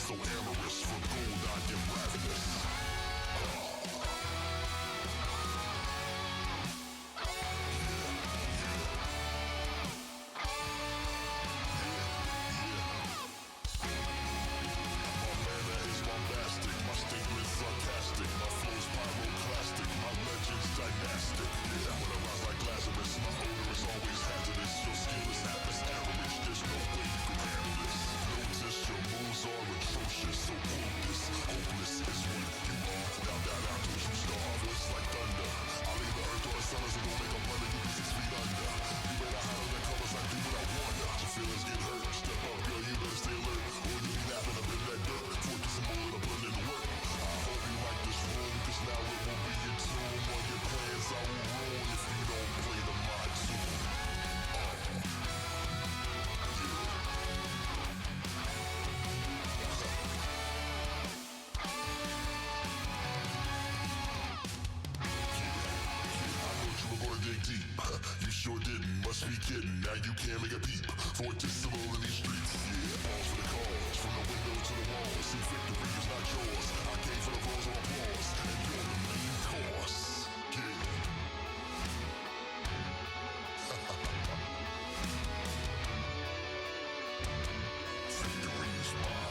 so amorous. For gold I get ravenous. My statements sarcastic, my flow's pyroclastic, my legends dynastic. Yeah, when I rise like Lazarus, my odor is always hazardous. Your skill is atlas average, there's no way you can handle this. Notice your moves are atrocious, so quote this. Hopeless is what you are. Down, till you starve. Voice like thunder. I'll leave the earth or the sun as it gon' make a wonder. You be 6 feet under. You may not handle the colors, I do what I wonder. Your feelings get hurt, step up, girl, you better stay alert. Or you be napping up in that dirt. Fortress and more to put in the work. I hope you like this room, cause now it will be in tune. All your plans I will ruin if you don't play the my tune. Dig deep, you sure didn't, must be kidding. Now you can't make a peep. Fortress civil in these streets. Yeah, balls for the cause, from the window to the wall. See, victory is not yours. I came for the rolls of applause, and you're the main course. Yeah. Victory is mine.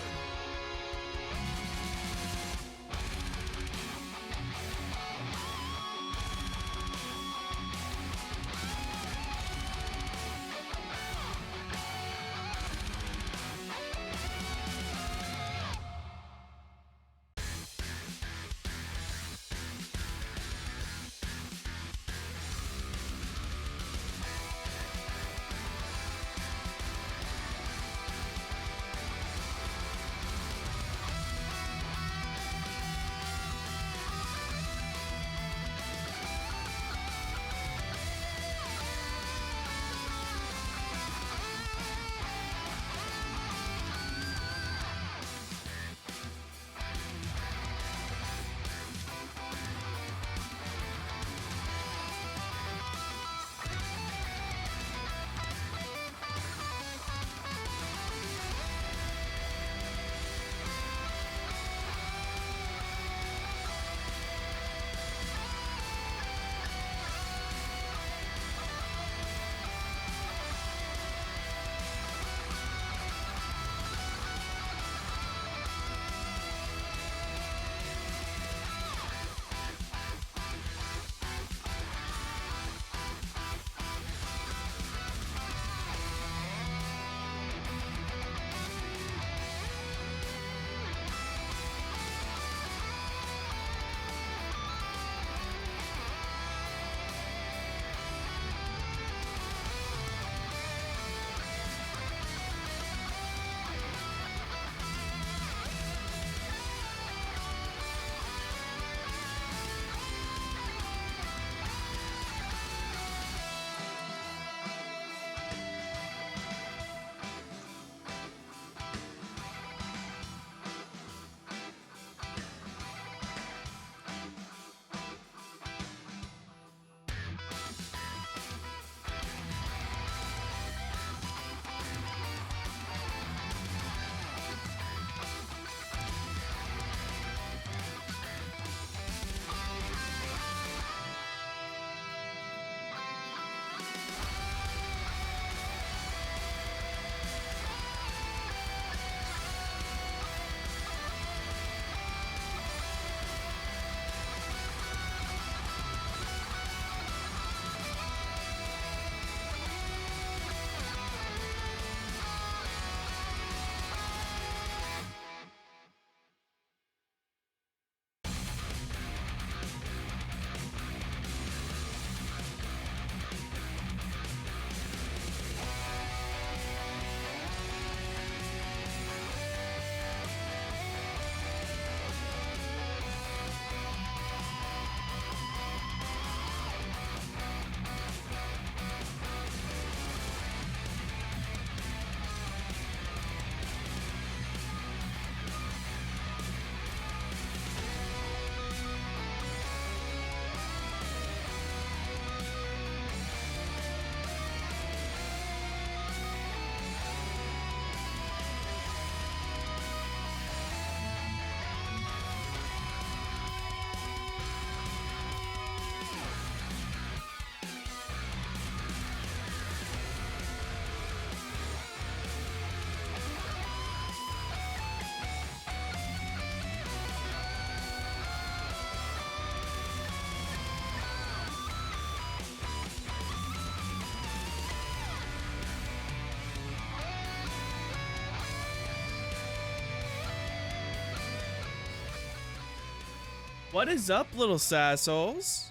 What is up, little sassholes?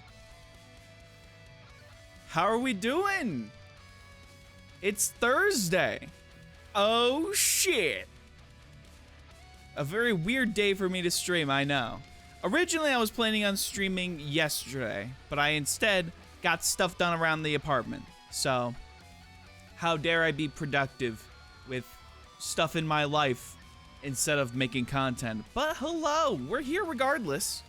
How are we doing? It's Thursday. Oh shit. A very weird day for me to stream, I know. Originally, I was planning on streaming yesterday, but I instead got stuff done around the apartment. So, how dare I be productive with stuff in my life instead of making content? But hello, we're here regardless.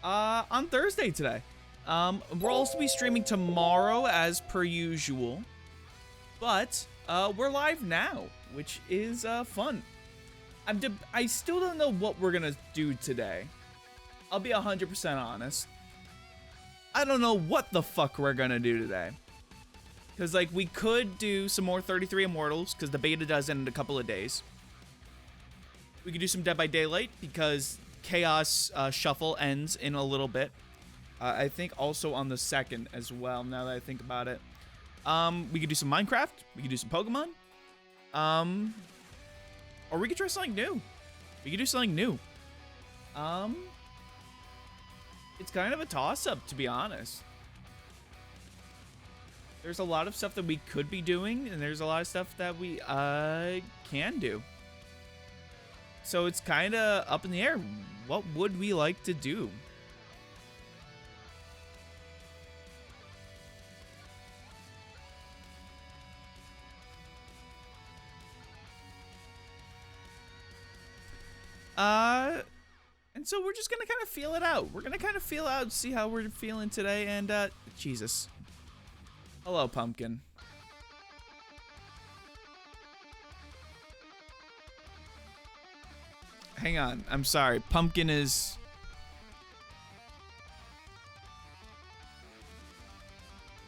On Thursday today. We'll also be streaming tomorrow as per usual. But, we're live now, which is, fun. I still don't know what we're gonna do today. I'll be 100% honest. I don't know what the fuck we're gonna do today. Because, like, we could do some more 33 Immortals, because the beta does end in a couple of days. We could do some Dead by Daylight, because Chaos Shuffle ends in a little bit. I think also on the 2nd as well, now that I think about it. We could do some Minecraft. We could do some Pokemon. Or we could try something new. We could do something new. It's kind of a toss-up, to be honest. There's a lot of stuff that we could be doing, and there's a lot of stuff that we can do. So it's kind of up in the air. What would we like to do? And so we're just gonna kind of feel it out. We're gonna kind of feel out, see how we're feeling today, and, Jesus. Hello, Pumpkin. Hang on, I'm sorry. Pumpkin is...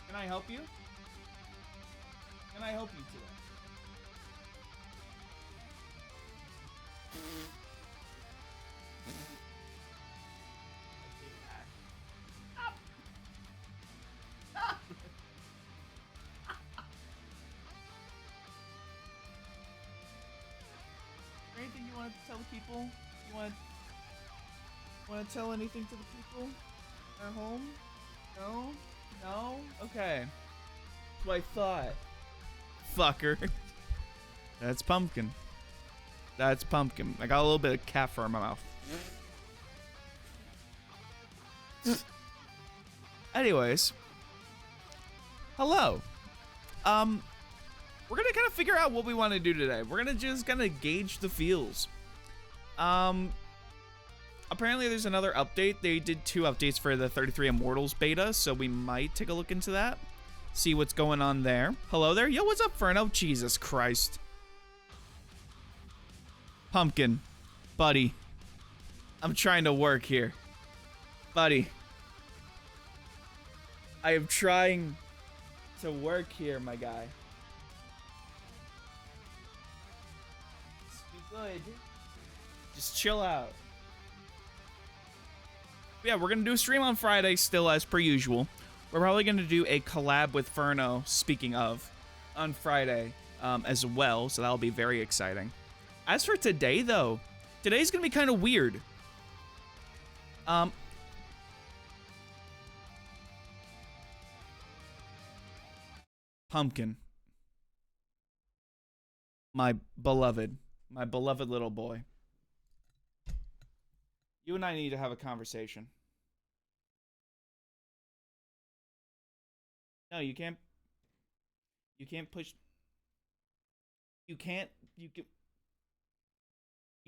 Can I help you? Can I help you today? Anything you want to tell the people? You want to tell anything to the people at home? No? No? Okay. That's what I thought. Fucker. That's Pumpkin. That's Pumpkin. I got a little bit of cat fur in my mouth. Anyways. Hello. We're gonna kind of figure out what we want to do today. We're gonna just kind of gauge the feels. Apparently there's another update. They did 2 updates for the 33 Immortals beta, so we might take a look into that. See what's going on there. Hello there. Yo, what's up, Ferno? Jesus Christ. Pumpkin. Buddy. I'm trying to work here. Buddy. I am trying to work here, my guy. Just be good. Just chill out. Yeah, we're gonna do a stream on Friday still as per usual. We're probably gonna do a collab with Ferno, speaking of, on Friday as well, so that'll be very exciting. As for today, though, today's gonna be kind of weird. Pumpkin. My beloved little boy. You and I need to have a conversation. No, you can't. You can't push. You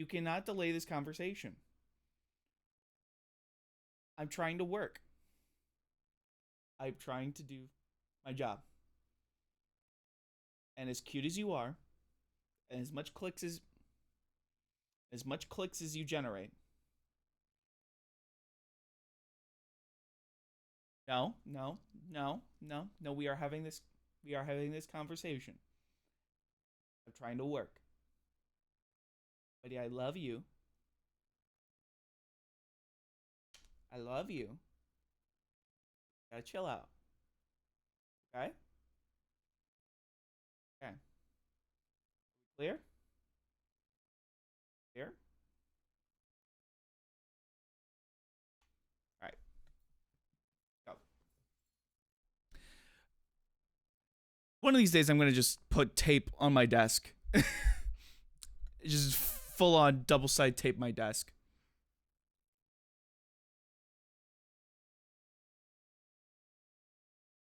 cannot delay this conversation. I'm trying to work. I'm trying to do my job. And as cute as you are, and as much clicks as you generate. No, we are having this conversation. I'm trying to work. Buddy, I love you. I love you. Gotta chill out. Okay? Okay. Clear? Clear? One of these days, I'm gonna just put tape on my desk. Just full on double side tape my desk.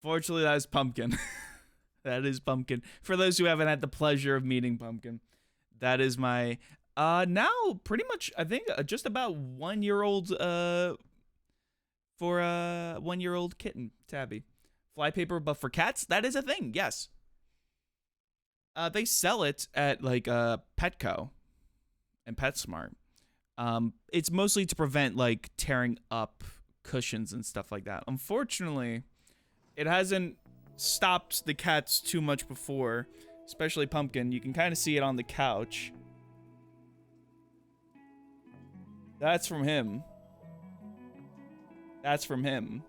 Fortunately, that is Pumpkin. That is Pumpkin. For those who haven't had the pleasure of meeting Pumpkin, that is my now pretty much I think just about 1 year old for a 1 year old kitten Tabby. Flypaper, but for cats, that is a thing. Yes. They sell it at like Petco and PetSmart. It's mostly to prevent like tearing up cushions and stuff like that. Unfortunately, it hasn't stopped the cats too much before, especially Pumpkin. You can kind of see it on the couch. That's from him. That's from him.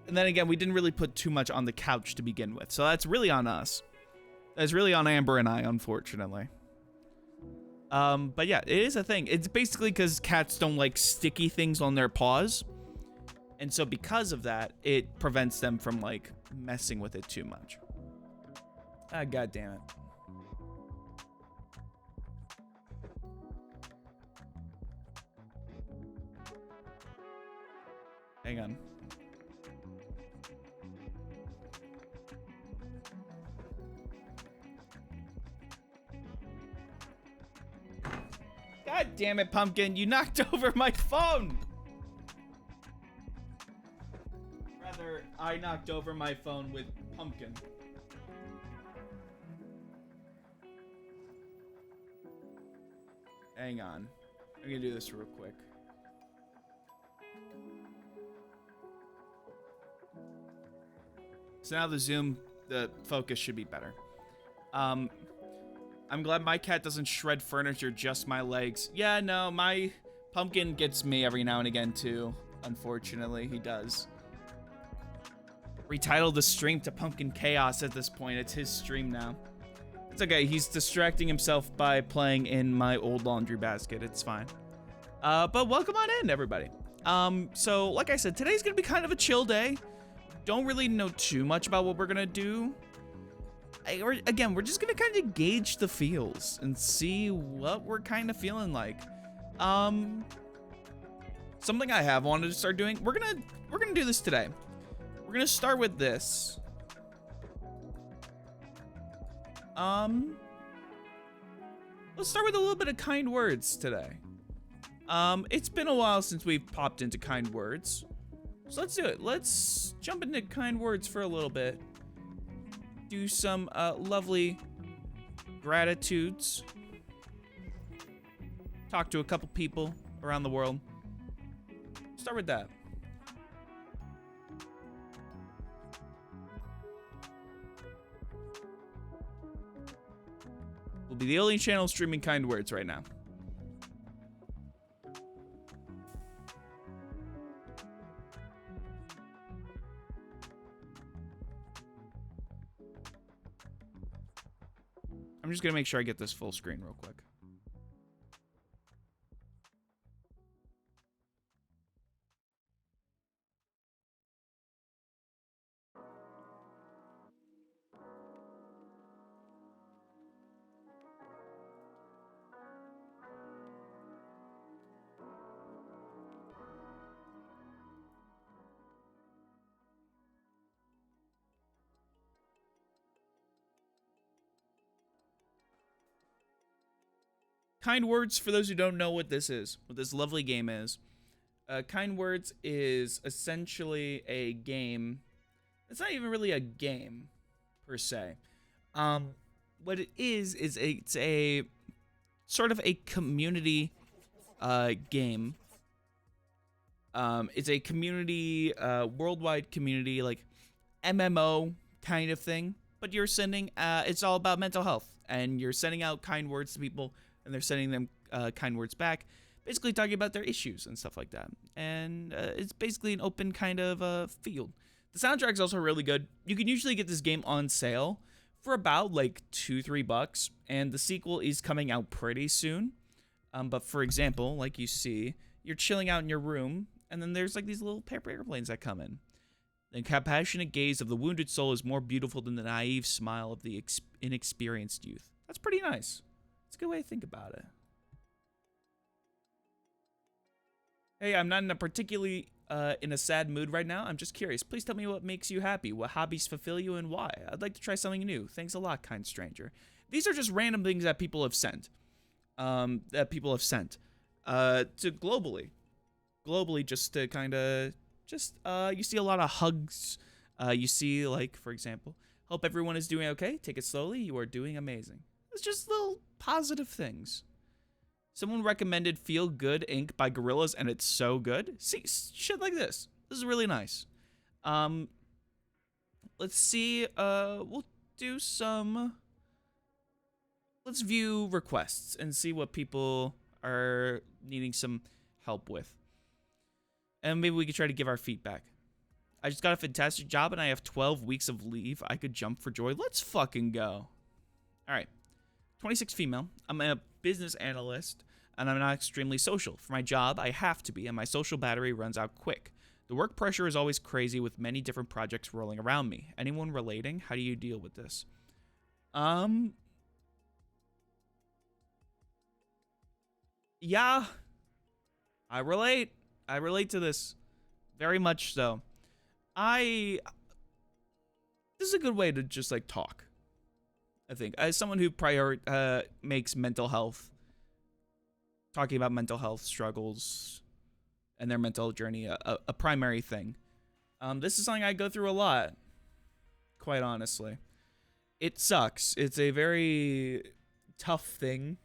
And then again, we didn't really put too much on the couch to begin with, so that's really on us. That's really on Amber and I, unfortunately. But yeah, it is a thing. It's basically because cats don't like sticky things on their paws. And so because of that, it prevents them from like messing with it too much. Ah, God damn it. Hang on. God damn it, Pumpkin, you knocked over my phone! Rather, I knocked over my phone with Pumpkin. Hang on. I'm gonna do this real quick. So now the focus should be better. I'm glad my cat doesn't shred furniture, just my legs. Yeah, no, my Pumpkin gets me every now and again too. Unfortunately, he does. Retitled the stream to Pumpkin Chaos at this point. It's his stream now. It's okay, he's distracting himself by playing in my old laundry basket. It's fine. But welcome on in, everybody. So like I said, today's gonna be kind of a chill day. Don't really know too much about what we're gonna do. Again, we're just gonna kind of gauge the feels and see what we're kind of feeling like. Something I have wanted to start doing. We're gonna do this today. We're gonna start with this. Let's start with a little bit of kind words today. It's been a while since we've popped into kind words. So let's do it. Let's jump into kind words for a little bit. Do some lovely gratitudes. Talk to a couple people around the world. Start with that. We'll be the only channel streaming kind words right now. I'm just gonna make sure I get this full screen real quick. Kind Words, for those who don't know what this is, what this lovely game is. Kind Words is essentially a game. It's not even really a game, per se. What it is it's a sort of a community game. It's a community, worldwide community, like MMO kind of thing. But you're sending, it's all about mental health. And you're sending out kind words to people, and they're sending them kind words back, basically talking about their issues and stuff like that. And it's basically an open kind of field. The soundtrack is also really good. You can usually get this game on sale for about like $2-3, and the sequel is coming out pretty soon. But for example, like you see, you're chilling out in your room, and then there's like these little paper airplanes that come in. The compassionate gaze of the wounded soul is more beautiful than the naive smile of the inexperienced youth. That's pretty nice. That's a good way to think about it. Hey, I'm not in a particularly in a sad mood right now. I'm just curious. Please tell me what makes you happy, what hobbies fulfill you, and why. I'd like to try something new. Thanks a lot, kind stranger. These are just random things that people have sent. To globally. Globally, just to kind of, you see a lot of hugs. You see, like, for example, hope everyone is doing okay. Take it slowly. You are doing amazing. It's just little positive things. Someone recommended Feel Good Inc. by Gorillaz, and it's so good. See, shit like this. This is really nice. Let's see. We'll do some... Let's view requests and see what people are needing some help with. And maybe we could try to give our feedback. I just got a fantastic job, and I have 12 weeks of leave. I could jump for joy. Let's fucking go. All right. 26 female. I'm a business analyst, and I'm not extremely social. For my job, I have to be, and my social battery runs out quick. The work pressure is always crazy with many different projects rolling around me. Anyone relating? How do you deal with this? Yeah. I relate. I relate to this. Very much so. This is a good way to just, like, talk. I think, as someone who makes mental health, talking about mental health struggles and their mental journey a primary thing. This is something I go through a lot, quite honestly. It sucks. It's a very tough thing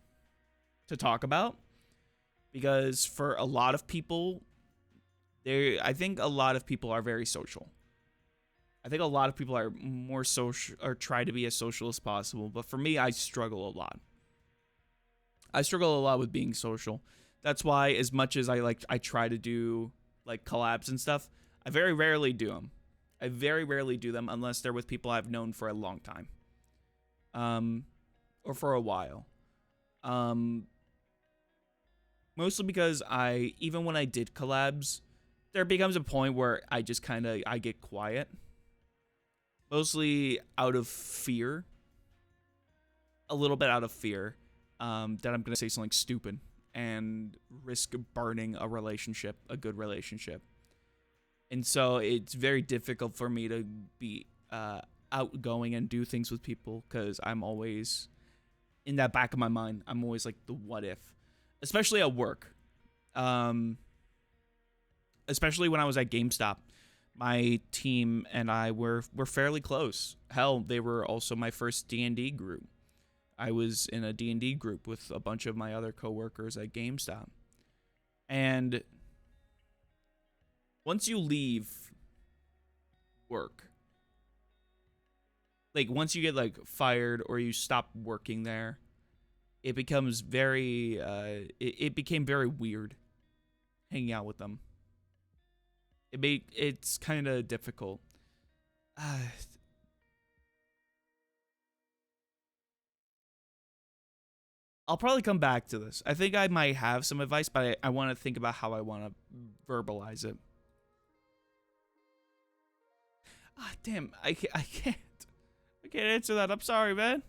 to talk about because for a lot of people, I think a lot of people are very social. I think a lot of people are more social or try to be as social as possible. But for me, I struggle a lot. I struggle a lot with being social. That's why as much as I try to do like collabs and stuff, I very rarely do them. I very rarely do them unless they're with people I've known for a long time. Or for a while. Mostly because even when I did collabs, there becomes a point where I just I get quiet. Mostly out of fear. A little bit out of fear that I'm going to say something stupid and risk burning a relationship, a good relationship. And so it's very difficult for me to be outgoing and do things with people because I'm always, in that back of my mind, I'm always like the what if. Especially at work. Especially when I was at GameStop. My team and I were fairly close. Hell, they were also my first D&D group. I was in a D&D group with a bunch of my other coworkers at GameStop. And once you leave work, like once you get like fired or you stop working there, it becomes very, it became very weird hanging out with them. It's kind of difficult. I'll probably come back to this. I think I might have some advice, but I want to think about how I want to verbalize it. Damn, I can't answer that. I'm sorry, man.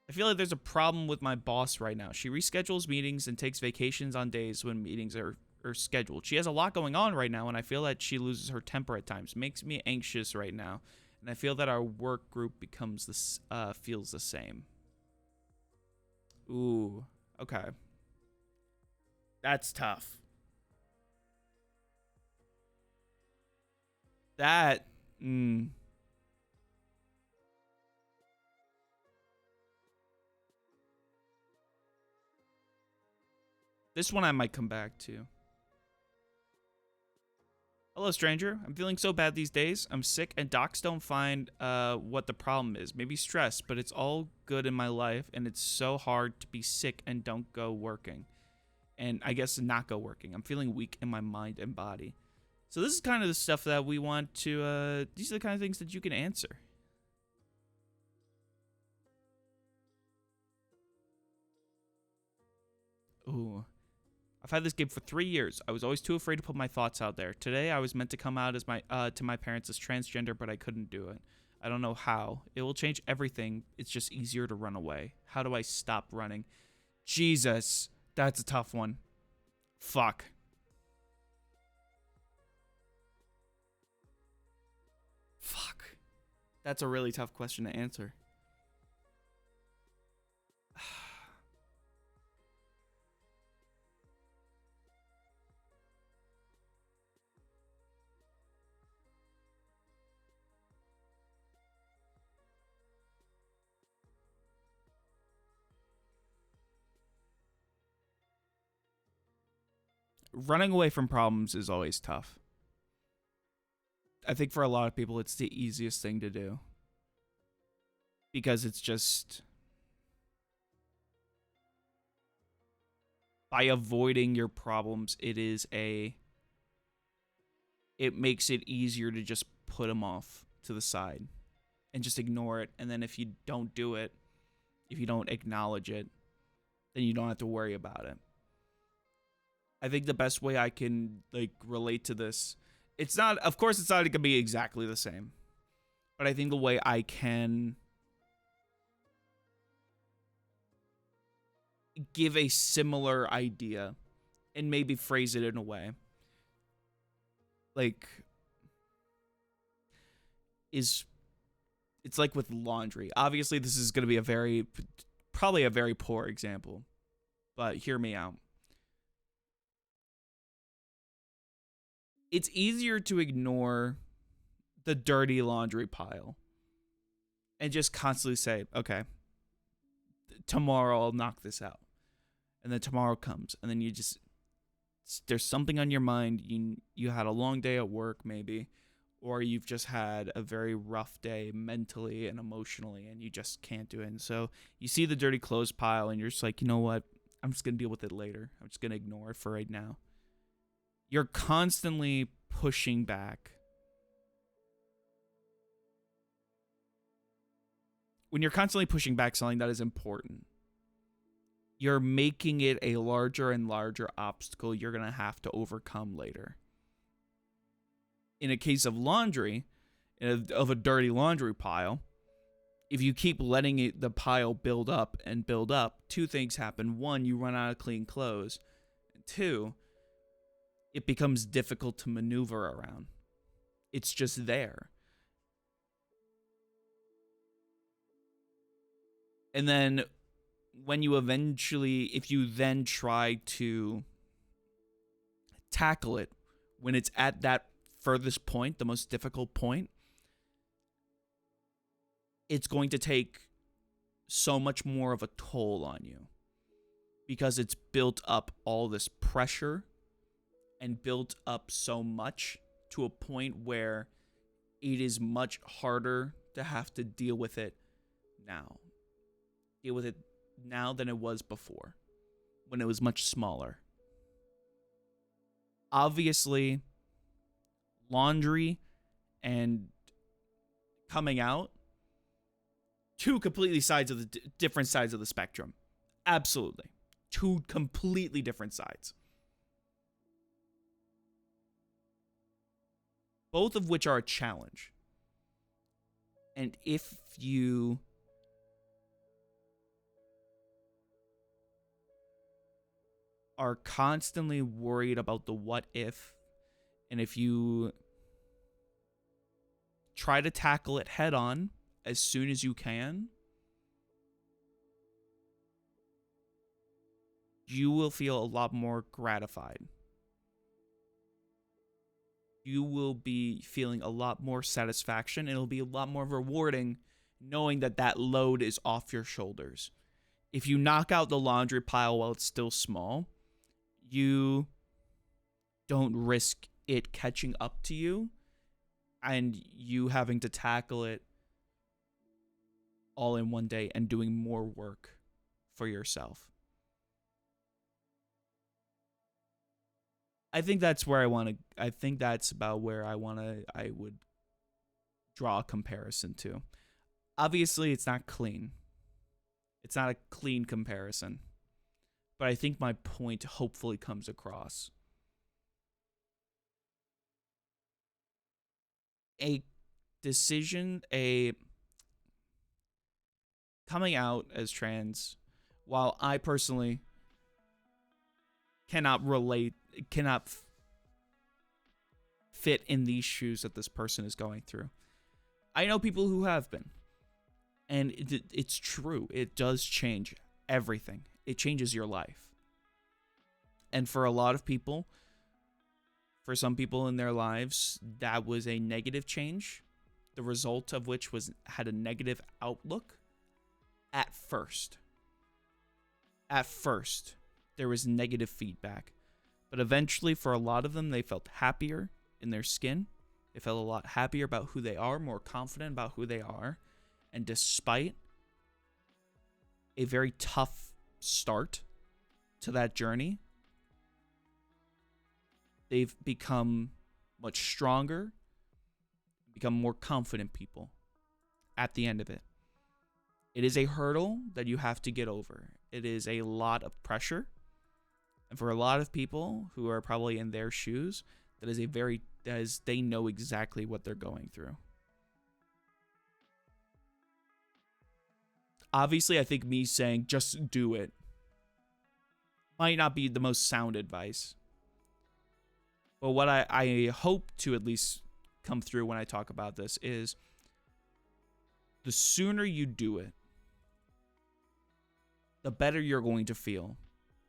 I feel like there's a problem with my boss right now. She reschedules meetings and takes vacations on days when meetings are scheduled. She has a lot going on right now, and I feel that she loses her temper at times. Makes me anxious right now, and I feel that our work group feels the same. Ooh, okay. That's tough. This one I might come back to. Hello, stranger. I'm feeling so bad these days. I'm sick, and docs don't find what the problem is. Maybe stress, but it's all good in my life, and it's so hard to be sick and don't go working. And I guess not go working. I'm feeling weak in my mind and body. So this is kind of the stuff that we want to... these are the kind of things that you can answer. Ooh. I've had this game for 3 years. I was always too afraid to put my thoughts out there. Today, I was meant to come out as my to my parents as transgender, but I couldn't do it. I don't know how. It will change everything. It's just easier to run away. How do I stop running? Jesus, that's a tough one. Fuck. Fuck. That's a really tough question to answer. Running away from problems is always tough. I think for a lot of people, it's the easiest thing to do. Because it's just... by avoiding your problems, it makes it easier to just put them off to the side. And just ignore it. And then if you don't do it, if you don't acknowledge it, then you don't have to worry about it. I think the best way I can relate to this, it's not gonna be exactly the same, but I think the way I can give a similar idea and maybe phrase it in a way it's like with laundry. Obviously, this is gonna be probably a very poor example, but hear me out. It's easier to ignore the dirty laundry pile and just constantly say, okay, tomorrow I'll knock this out. And then tomorrow comes, and then there's something on your mind. You had a long day at work maybe, or you've just had a very rough day mentally and emotionally, and you just can't do it. And so you see the dirty clothes pile, and you're just like, you know what? I'm just going to deal with it later. I'm just going to ignore it for right now. You're constantly pushing back. When you're constantly pushing back something that is important, you're making it a larger and larger obstacle you're going to have to overcome later. In a case of laundry, of a dirty laundry pile, if you keep letting the pile build up and build up, two things happen. One, you run out of clean clothes. And two, it becomes difficult to maneuver around. It's just there. And then if you then try to tackle it when it's at that furthest point, the most difficult point, it's going to take so much more of a toll on you because it's built up all this pressure and built up so much to a point where it is much harder to have to deal with it now. Deal with it now than it was before, when it was much smaller. Obviously, laundry and coming out, two completely different sides of the spectrum. Absolutely. Two completely different sides. Both of which are a challenge. And if you are constantly worried about the what if, and if you try to tackle it head on as soon as you can, you will feel a lot more gratified. You will be feeling a lot more satisfaction, and it'll be a lot more rewarding knowing that that load is off your shoulders. If you knock out the laundry pile while it's still small, you don't risk it catching up to you and you having to tackle it all in one day and doing more work for yourself. I think that's about where I would draw a comparison to. Obviously, it's not clean. It's not a clean comparison. but I think my point hopefully comes across. A decision, coming out as trans, while I personally cannot fit in these shoes that this person is going through. I know people who have been. And it's true. It does change everything. It changes your life. And for a lot of people, for some people in their lives, that was a negative change, the result of which had a negative outlook at first. At first, there was negative feedback. But eventually, for a lot of them, they felt happier in their skin. They felt a lot happier about who they are, more confident about who they are. And despite a very tough start to that journey, they've become much stronger, become more confident people at the end of it. It is a hurdle that you have to get over. It is a lot of pressure. And for a lot of people who are probably in their shoes, they know exactly what they're going through. Obviously, I think me saying just do it might not be the most sound advice. But what I hope to at least come through when I talk about this is the sooner you do it, the better you're going to feel.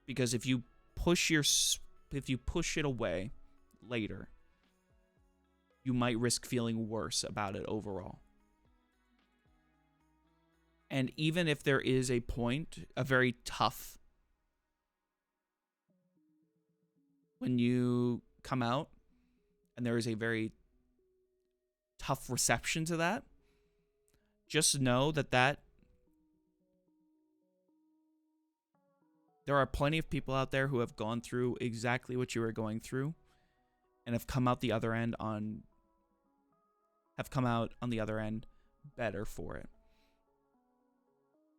Because if you push it away later, you might risk feeling worse about it overall. And even if there is a point, a very tough, when you come out and there is a very tough reception to that, just know that there are plenty of people out there who have gone through exactly what you are going through and have come out on the other end better for it.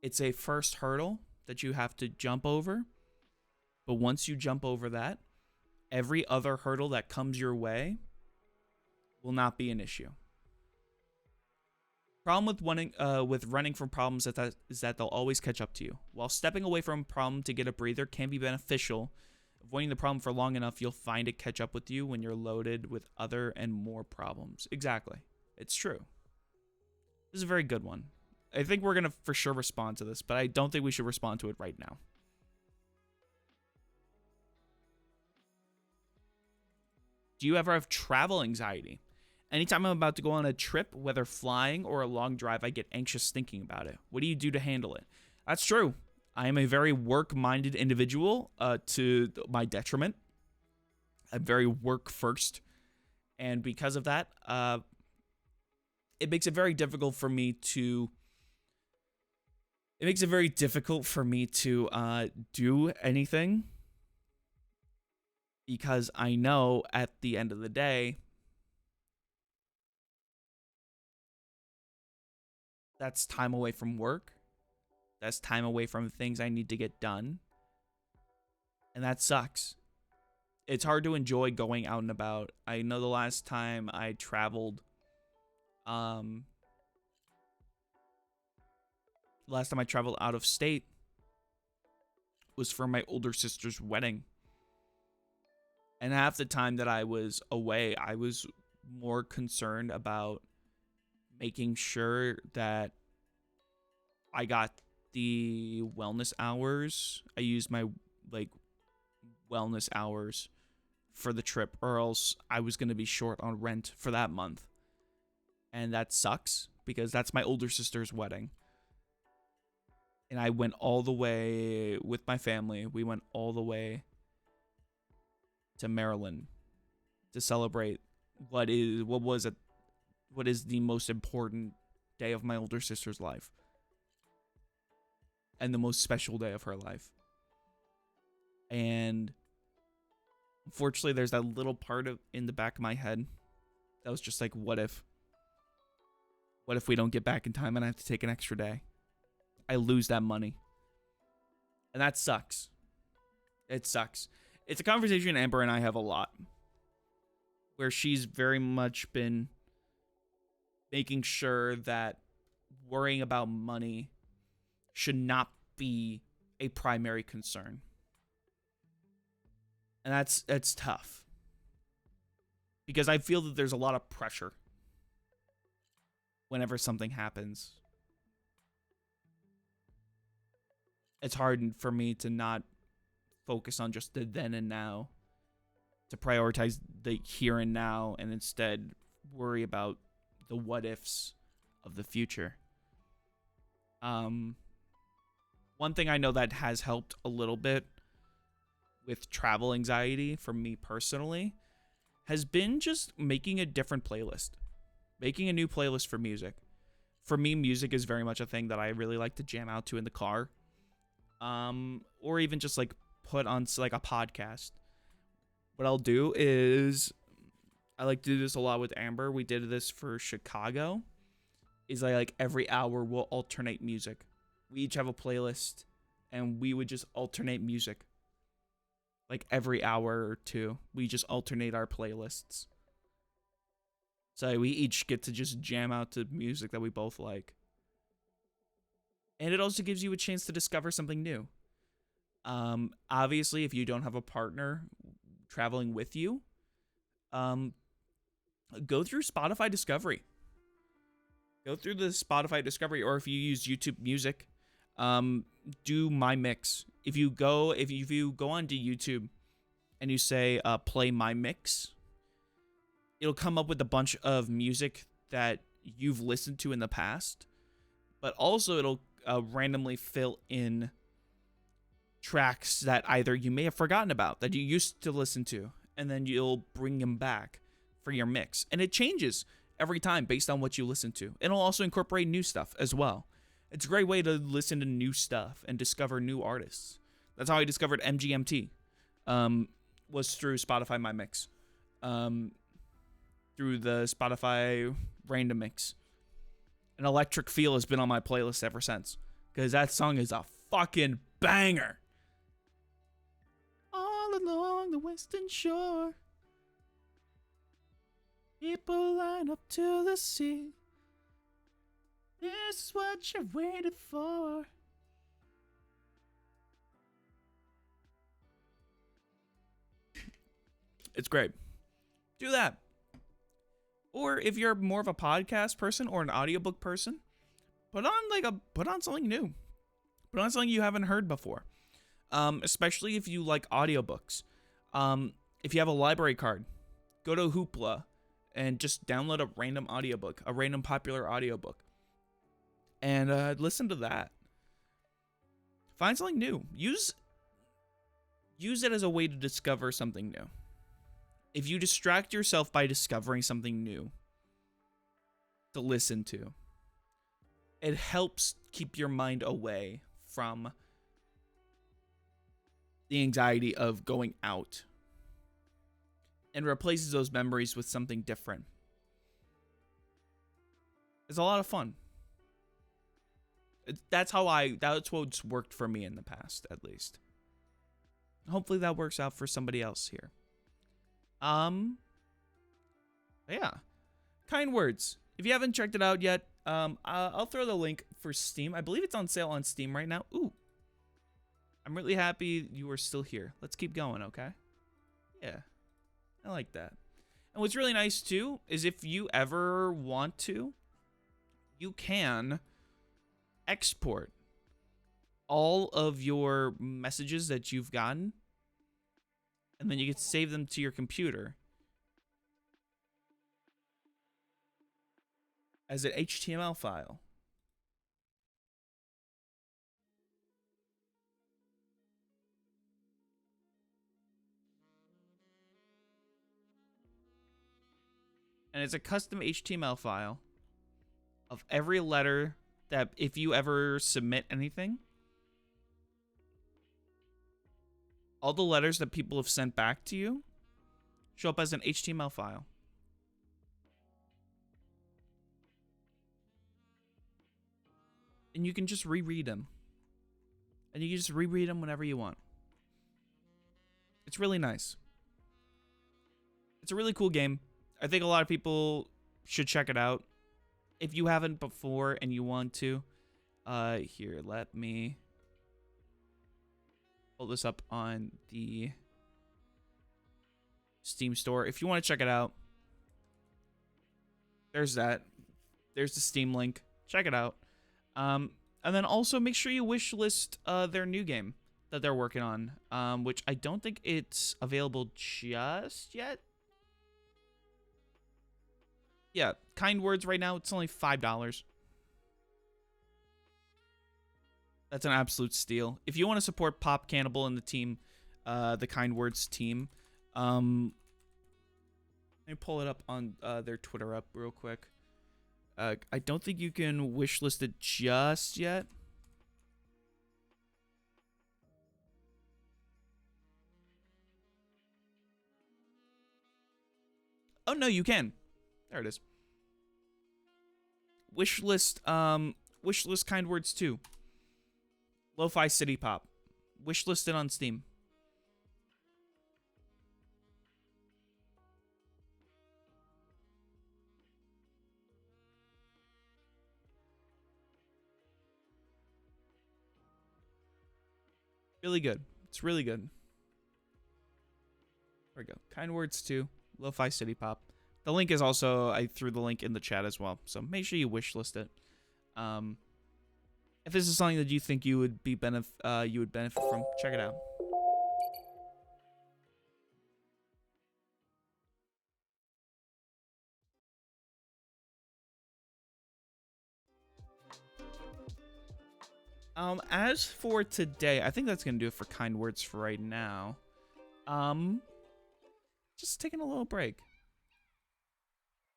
It's a first hurdle that you have to jump over. But once you jump over that, every other hurdle that comes your way will not be an issue. Problem with running from problems is that they'll always catch up to you. While stepping away from a problem to get a breather can be beneficial, avoiding the problem for long enough, you'll find it catch up with you when you're loaded with other and more problems. Exactly. It's true. This is a very good one. I think we're going to for sure respond to this, but I don't think we should respond to it right now. Do you ever have travel anxiety? Anytime I'm about to go on a trip, whether flying or a long drive, I get anxious thinking about it. What do you do to handle it? That's true. I am a very work-minded individual to my detriment. I'm very work first. And because of that, it makes it very difficult for me to do anything, because I know at the end of the day, that's time away from work. That's time away from things I need to get done. And that sucks. It's hard to enjoy going out and about. I know the last time I traveled, out of state was for my older sister's wedding. And half the time that I was away, I was more concerned about making sure that I got the wellness hours. I used my wellness hours for the trip, or else I was going to be short on rent for that month. And that sucks because that's my older sister's wedding. And I went all the way with my family. We went all the way to Maryland to celebrate what is the most important day of my older sister's life. And the most special day of her life. And unfortunately, there's that little part in the back of my head that was just like, what if we don't get back in time and I have to take an extra day? I lose that money. And that sucks. It sucks. It's a conversation Amber and I have a lot, where she's very much been making sure that worrying about money should not be a primary concern. And that's tough. Because I feel that there's a lot of pressure whenever something happens. It's hard for me to not focus on just the then and now, to prioritize the here and now, and instead worry about the what ifs of the future. One thing I know that has helped a little bit with travel anxiety for me personally has been just making a different playlist, making a new playlist for music. For me, music is very much a thing that I really like to jam out to in the car, or even just like put on like a podcast. What I'll do is, I like to do this a lot with Amber. We did this for Chicago. Is like every hour we'll alternate music. We each have a playlist, and we would just alternate music. Like every hour or two, we just alternate our playlists. So we each get to just jam out to music that we both like. And it also gives you a chance to discover something new. Obviously, if you don't have a partner traveling with you, go through Spotify Discovery. Go through the Spotify Discovery, or if you use YouTube Music, do My Mix. If you go onto YouTube and you say play My Mix, it'll come up with a bunch of music that you've listened to in the past, but also it'll randomly fill in tracks that either you may have forgotten about that you used to listen to, and then you'll bring them back for your mix. And it changes every time based on what you listen to. And it'll also incorporate new stuff as well. It's a great way to listen to new stuff and discover new artists. That's how I discovered MGMT, was through Spotify My Mix, through the Spotify Random Mix. An Electric Feel has been on my playlist ever since, because that song is a fucking banger. All along the western shore, people line up to the sea. This is what you waited for. It's great. Do that. Or if you're more of a podcast person or an audiobook person, put on something new. Put on something you haven't heard before. Especially if you like audiobooks. If you have a library card, go to Hoopla and just download a random audiobook, a random popular audiobook, and listen to that. Find something new. Use it as a way to discover something new. If you distract yourself by discovering something new to listen to, it helps keep your mind away from the anxiety of going out, and replaces those memories with something different. It's a lot of fun. That's what's worked for me in the past, at least. Hopefully that works out for somebody else here. Yeah. Kind Words. If you haven't checked it out yet, I'll throw the link for Steam. I believe it's on sale on Steam right now. Ooh. I'm really happy you are still here. Let's keep going, okay? Yeah. I like that. And what's really nice, too, is if you ever want to, you can export all of your messages that you've gotten, and then you can save them to your computer as an HTML file. And it's a custom HTML file of every letter that, if you ever submit anything, all the letters that people have sent back to you show up as an HTML file. And you can just reread them. And you can just reread them whenever you want. It's really nice. It's a really cool game. I think a lot of people should check it out. If you haven't before and you want to, here, let me pull this up on the Steam store. If you want to check it out, there's that. There's the Steam link. Check it out. And then also make sure you wishlist their new game that they're working on, which I don't think it's available just yet. Yeah, Kind Words right now, it's only $5. That's an absolute steal. If you want to support Pop Cannibal and the team, the Kind Words team, let me pull it up on their Twitter up real quick. I don't think you can wishlist it just yet. Oh no, you can. There it is. Wishlist Kind Words 2. Lo-Fi City Pop. Wishlisted on Steam. Really good. It's really good. There we go. Kind Words 2. Lo-Fi City Pop. The link is also, I threw the link in the chat as well, so make sure you wishlist it. If this is something that you think you would be benefit from, check it out. As for today, I think that's gonna do it for Kind Words for right now. Just taking a little break.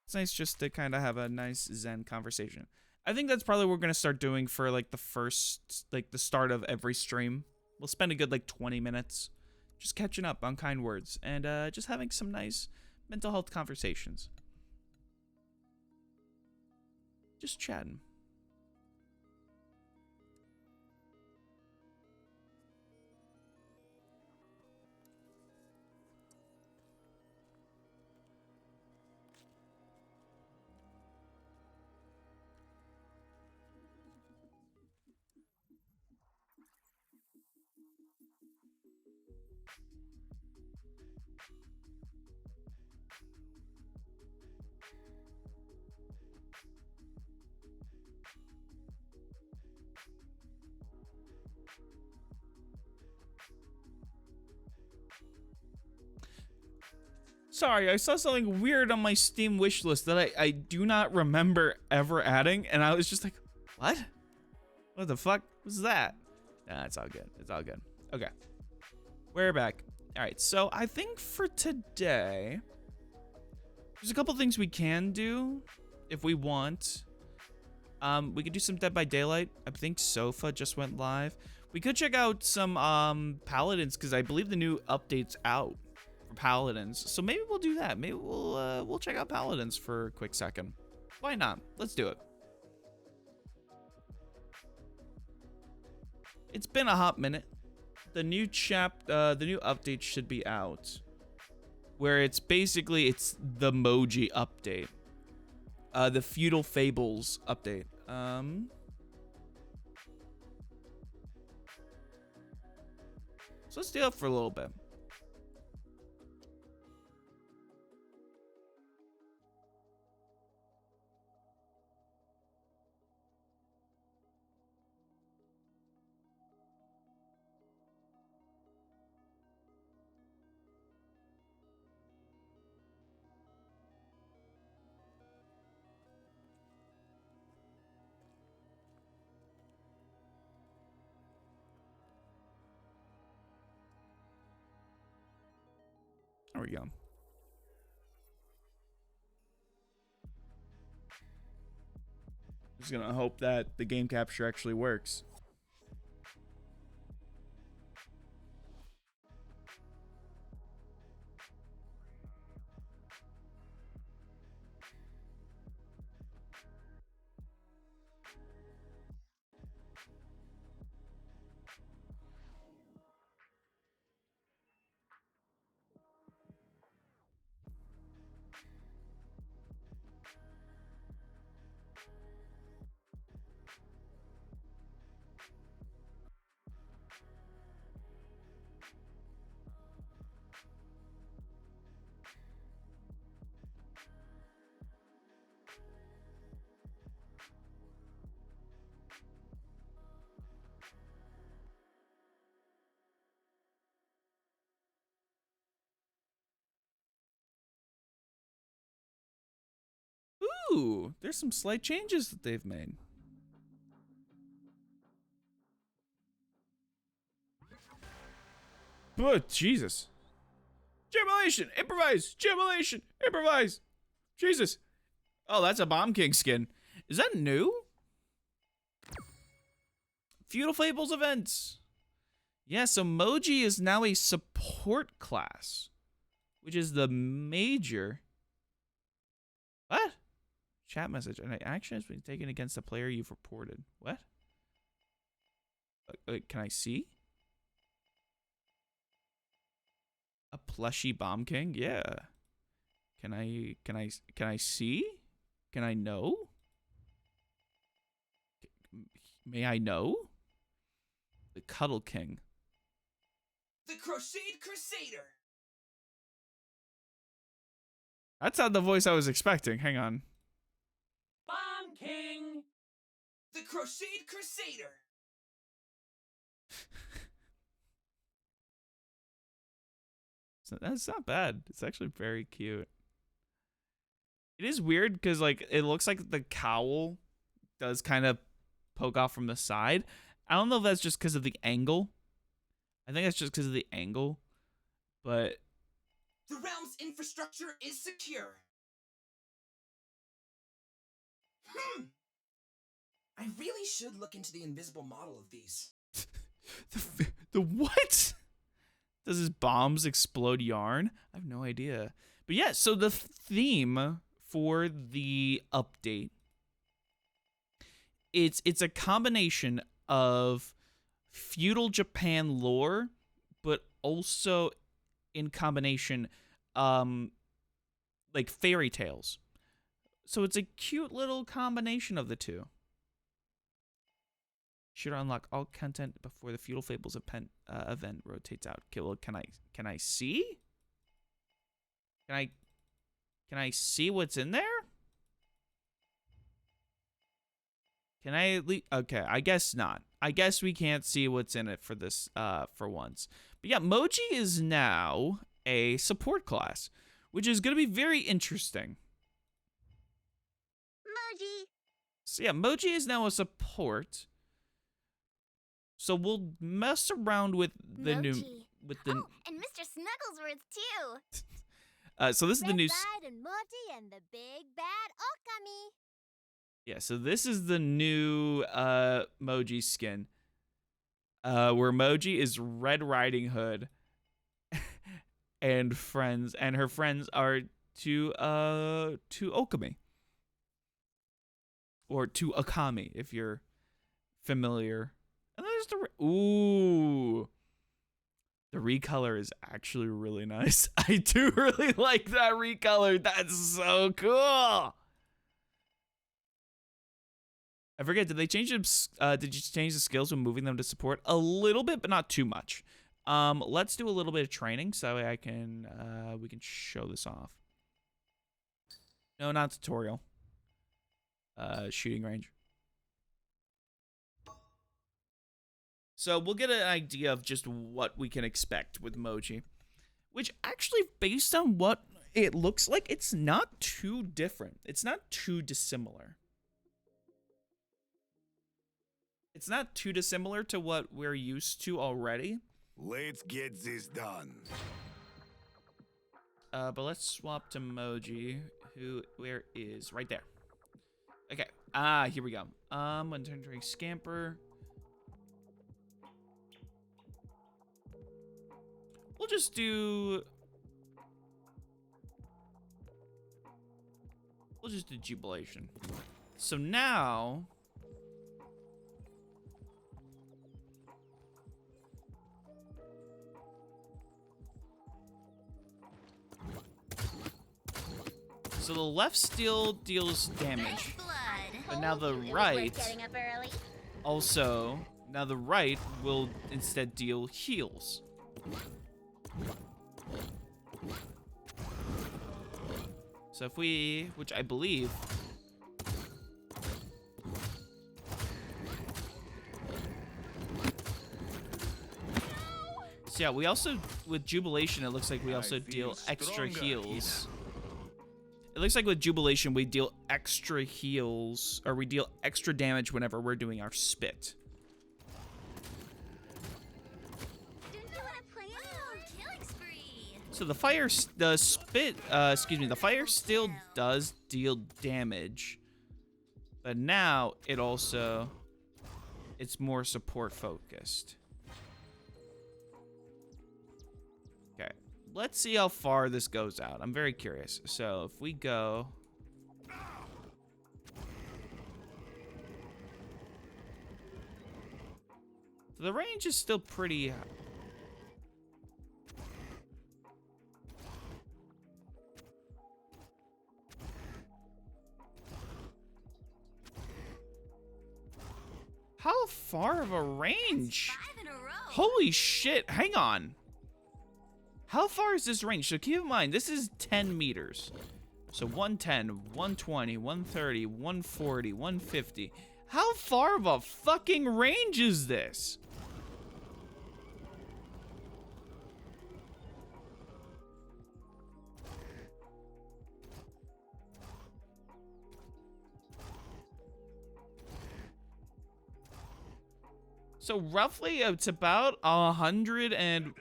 It's nice just to kind of have a nice zen conversation. I think that's probably what we're going to start doing for like the start of every stream. We'll spend a good like 20 minutes just catching up on Kind Words and just having some nice mental health conversations. Just chatting. Sorry, I saw something weird on my Steam wishlist that I do not remember ever adding, and I was just like, what? What the fuck was that? Nah, it's all good. It's all good. Okay. We're back. All right, so I think for today, there's a couple things we can do if we want. We could do some Dead by Daylight. I think Sofa just went live. We could check out some Paladins, because I believe the new update's out. Paladins, so maybe we'll do that. Maybe we'll check out Paladins for a quick second. Why not? Let's do it. It's been a hot minute. The new update should be out, where it's basically the MOJI update, the Feudal Fables update. So let's do it for a little bit. There we go. Just gonna hope that the game capture actually works. Ooh, there's some slight changes that they've made. But Jesus. Jubilation! Improvise! Jubilation! Improvise! Jesus. Oh, that's a Bomb King skin. Is that new? Feudal Fables events. Yeah, so MOJI is now a support class, which is the major. What? Chat message. An action has been taken against a player you've reported. What? Wait, can I see? A plushy Bomb King? Yeah. Can I see? Can I know? May I know? The Cuddle King. The Crocheted Crusader. That's not the voice I was expecting. Hang on. Bomb King. The Crocheted Crusader. So that's not bad. It's actually very cute. It is weird because like it looks like the cowl does kind of poke off from the side. I don't know if that's just because of the angle. I think that's just because of the angle. But The realm's infrastructure is secure. I really should look into the invisible model of these. the what? Does his bombs explode yarn? I have no idea. But yeah, so the theme for the update, it's a combination of feudal Japan lore, but also in combination like fairy tales. So it's a cute little combination of the two. Should unlock all content before the Feudal Fables event rotates out. Okay, well, can I see? Can I see what's in there? Can I okay, I guess not. I guess we can't see what's in it for this for once. But yeah, MOJI is now a support class, which is going to be very interesting. MOJI. So yeah, MOJI is now a support. So we'll mess around with the MOJI. new Oh, and Mr. Snugglesworth too. so this is the new Red and MOJI and the big bad Okami. yeah, so this is the new MOJI skin. Where MOJI is Red Riding Hood and her friends are to Okami. Or to Akami if you're familiar. And there's the recolor is actually really nice. I do really like that recolor. That's so cool. I forget, did they change them? Did you change the skills when moving them to support? A little bit, but not too much. Let's do a little bit of training so that way I can we can show this off. No, not tutorial. Shooting range. So we'll get an idea of just what we can expect with MOJI, which actually, based on what it looks like, it's not too different. It's not too dissimilar. It's not too dissimilar to what we're used to already. Let's get this done. But let's swap to MOJI. Where is right there? Okay. Here we go. When entering Scamper. We'll just do Jubilation. So now so the left still deals damage, but now the right also, now the right will instead deal heals. So if we, which I believe, so yeah, we also, with Jubilation, it looks like we also deal extra heals. It looks like with Jubilation, we deal extra heals, or we deal extra damage whenever we're doing our spit. So the fire still does deal damage, but now it's more support focused. Okay, let's see how far this goes out. I'm very curious. So if we go, the range is still pretty. How far of a range? 5 in a row. Holy shit, hang on. How far is this range? So keep in mind, this is 10 meters. So 110, 120, 130, 140, 150. How far of a fucking range is this? So roughly, it's about 100 and...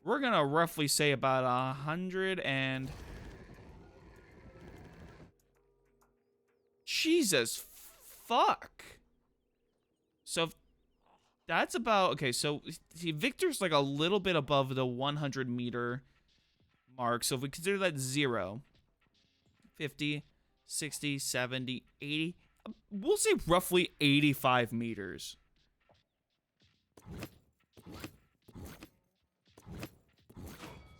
We're gonna roughly say about 100 and... Jesus fuck. So that's about... Okay, so see, Victor's like a little bit above the 100 meter mark. So if we consider that 0, 50, 60, 70, 80... We'll say roughly 85 meters.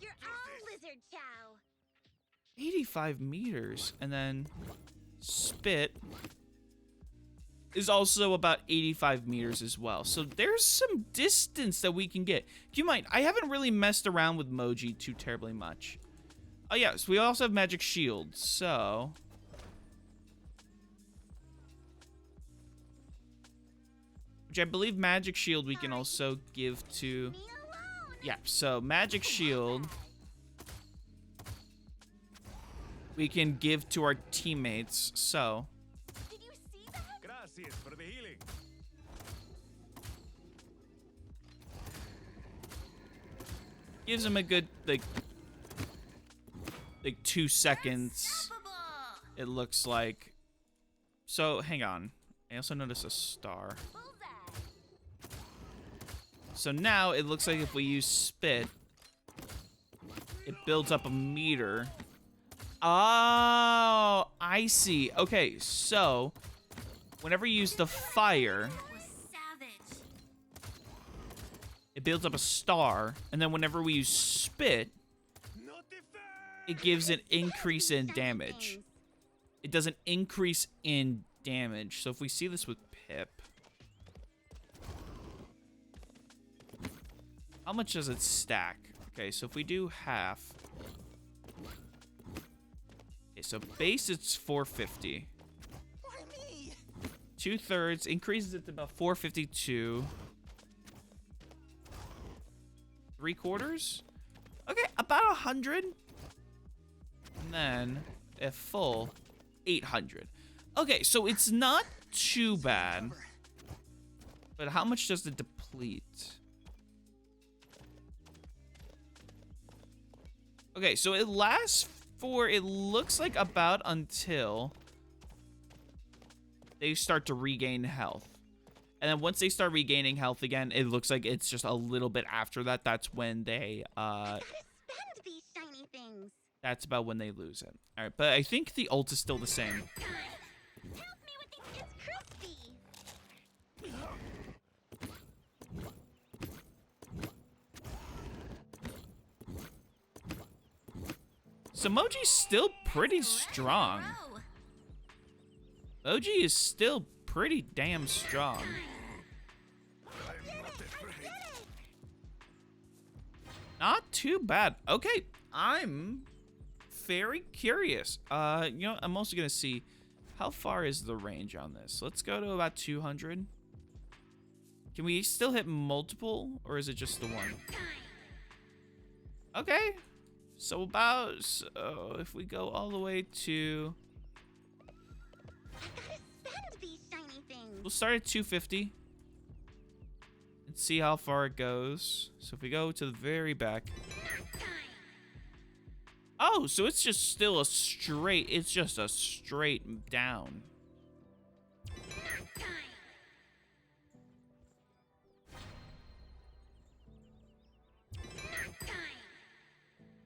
You're on, Lizard Chow. 85 meters, and then spit is also about 85 meters as well. So there's some distance that we can get. Keep in mind, I haven't really messed around with MOJI too terribly much. Oh yeah, so we also have magic shield, so... Which I believe magic shield we can also give to... Me alone. Yeah, so magic shield we can give to our teammates, so... Did you see that? Gracias for the healing. Gives them a good, like 2 seconds, Unstoppable. it looks like. So, hang on. I also noticed a star. Bullseye. So now, it looks like if we use spit, it builds up a meter. Oh, I see. Okay, so, whenever you use the fire, That was savage. it builds up a star, and then whenever we use spit, it gives an increase in damage. It does an increase in damage. So if we see this with Pip, how much does it stack? Okay, so if we do half. Okay, so base it's 450. Why me? 2/3 increases it to about 452. 3/4. Okay, about 100. And then if full, 800. Okay, so it's not too bad. But how much does it deplete? Okay, so it lasts for, it looks like about until they start to regain health. And then once they start regaining health again, it looks like it's just a little bit after that. That's when they, How to spend these shiny things. that's about when they lose it. All right, but I think the ult is still the same. Help me with these. It's crispy. So MOJI's still pretty strong. MOJI is still pretty damn strong. Not too bad. Okay, I'm very curious. You know, I'm also gonna see how far is the range on this. Let's go to about 200. Can we still hit multiple, or is it just the one? Okay. So if we go all the way to, I gotta spend these shiny things. we'll start at 250 and see how far it goes. So if we go to the very back. Oh, so it's just still it's just a straight down.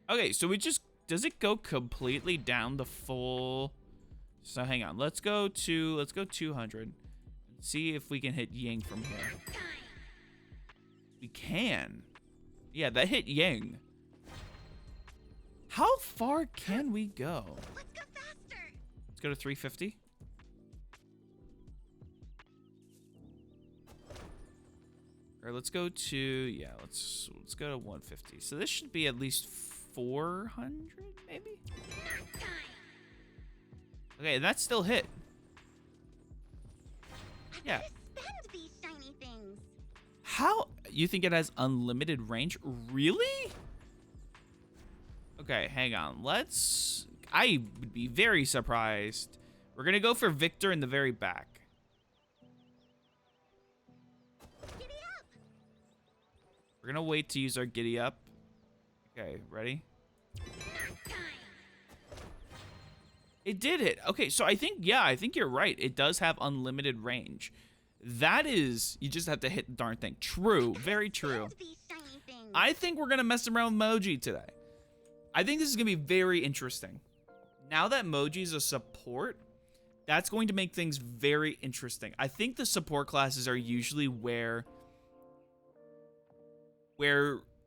Okay, so does it go completely down the full? So hang on, let's go 200 and see if we can hit Ying from here. We can. Yeah, that hit Ying. How far can we go? Let's go faster. Let's go to 350. Or let's go to, yeah, let's go to 150. So this should be at least 400 maybe? Okay, that's still hit. Yeah. Spend these shiny things. How? You think it has unlimited range? Really? Okay, hang on. I would be very surprised. We're gonna go for Victor in the very back. Giddy up. We're gonna wait to use our giddy up. Okay, ready? It did hit. Okay, so I think you're right. It does have unlimited range. That is, you just have to hit the darn thing. True, very true. Spend these shiny things. I think we're gonna mess around with MOJI today. I think this is gonna be very interesting. Now that MOJI is a support, that's going to make things very interesting. I think the support classes are usually where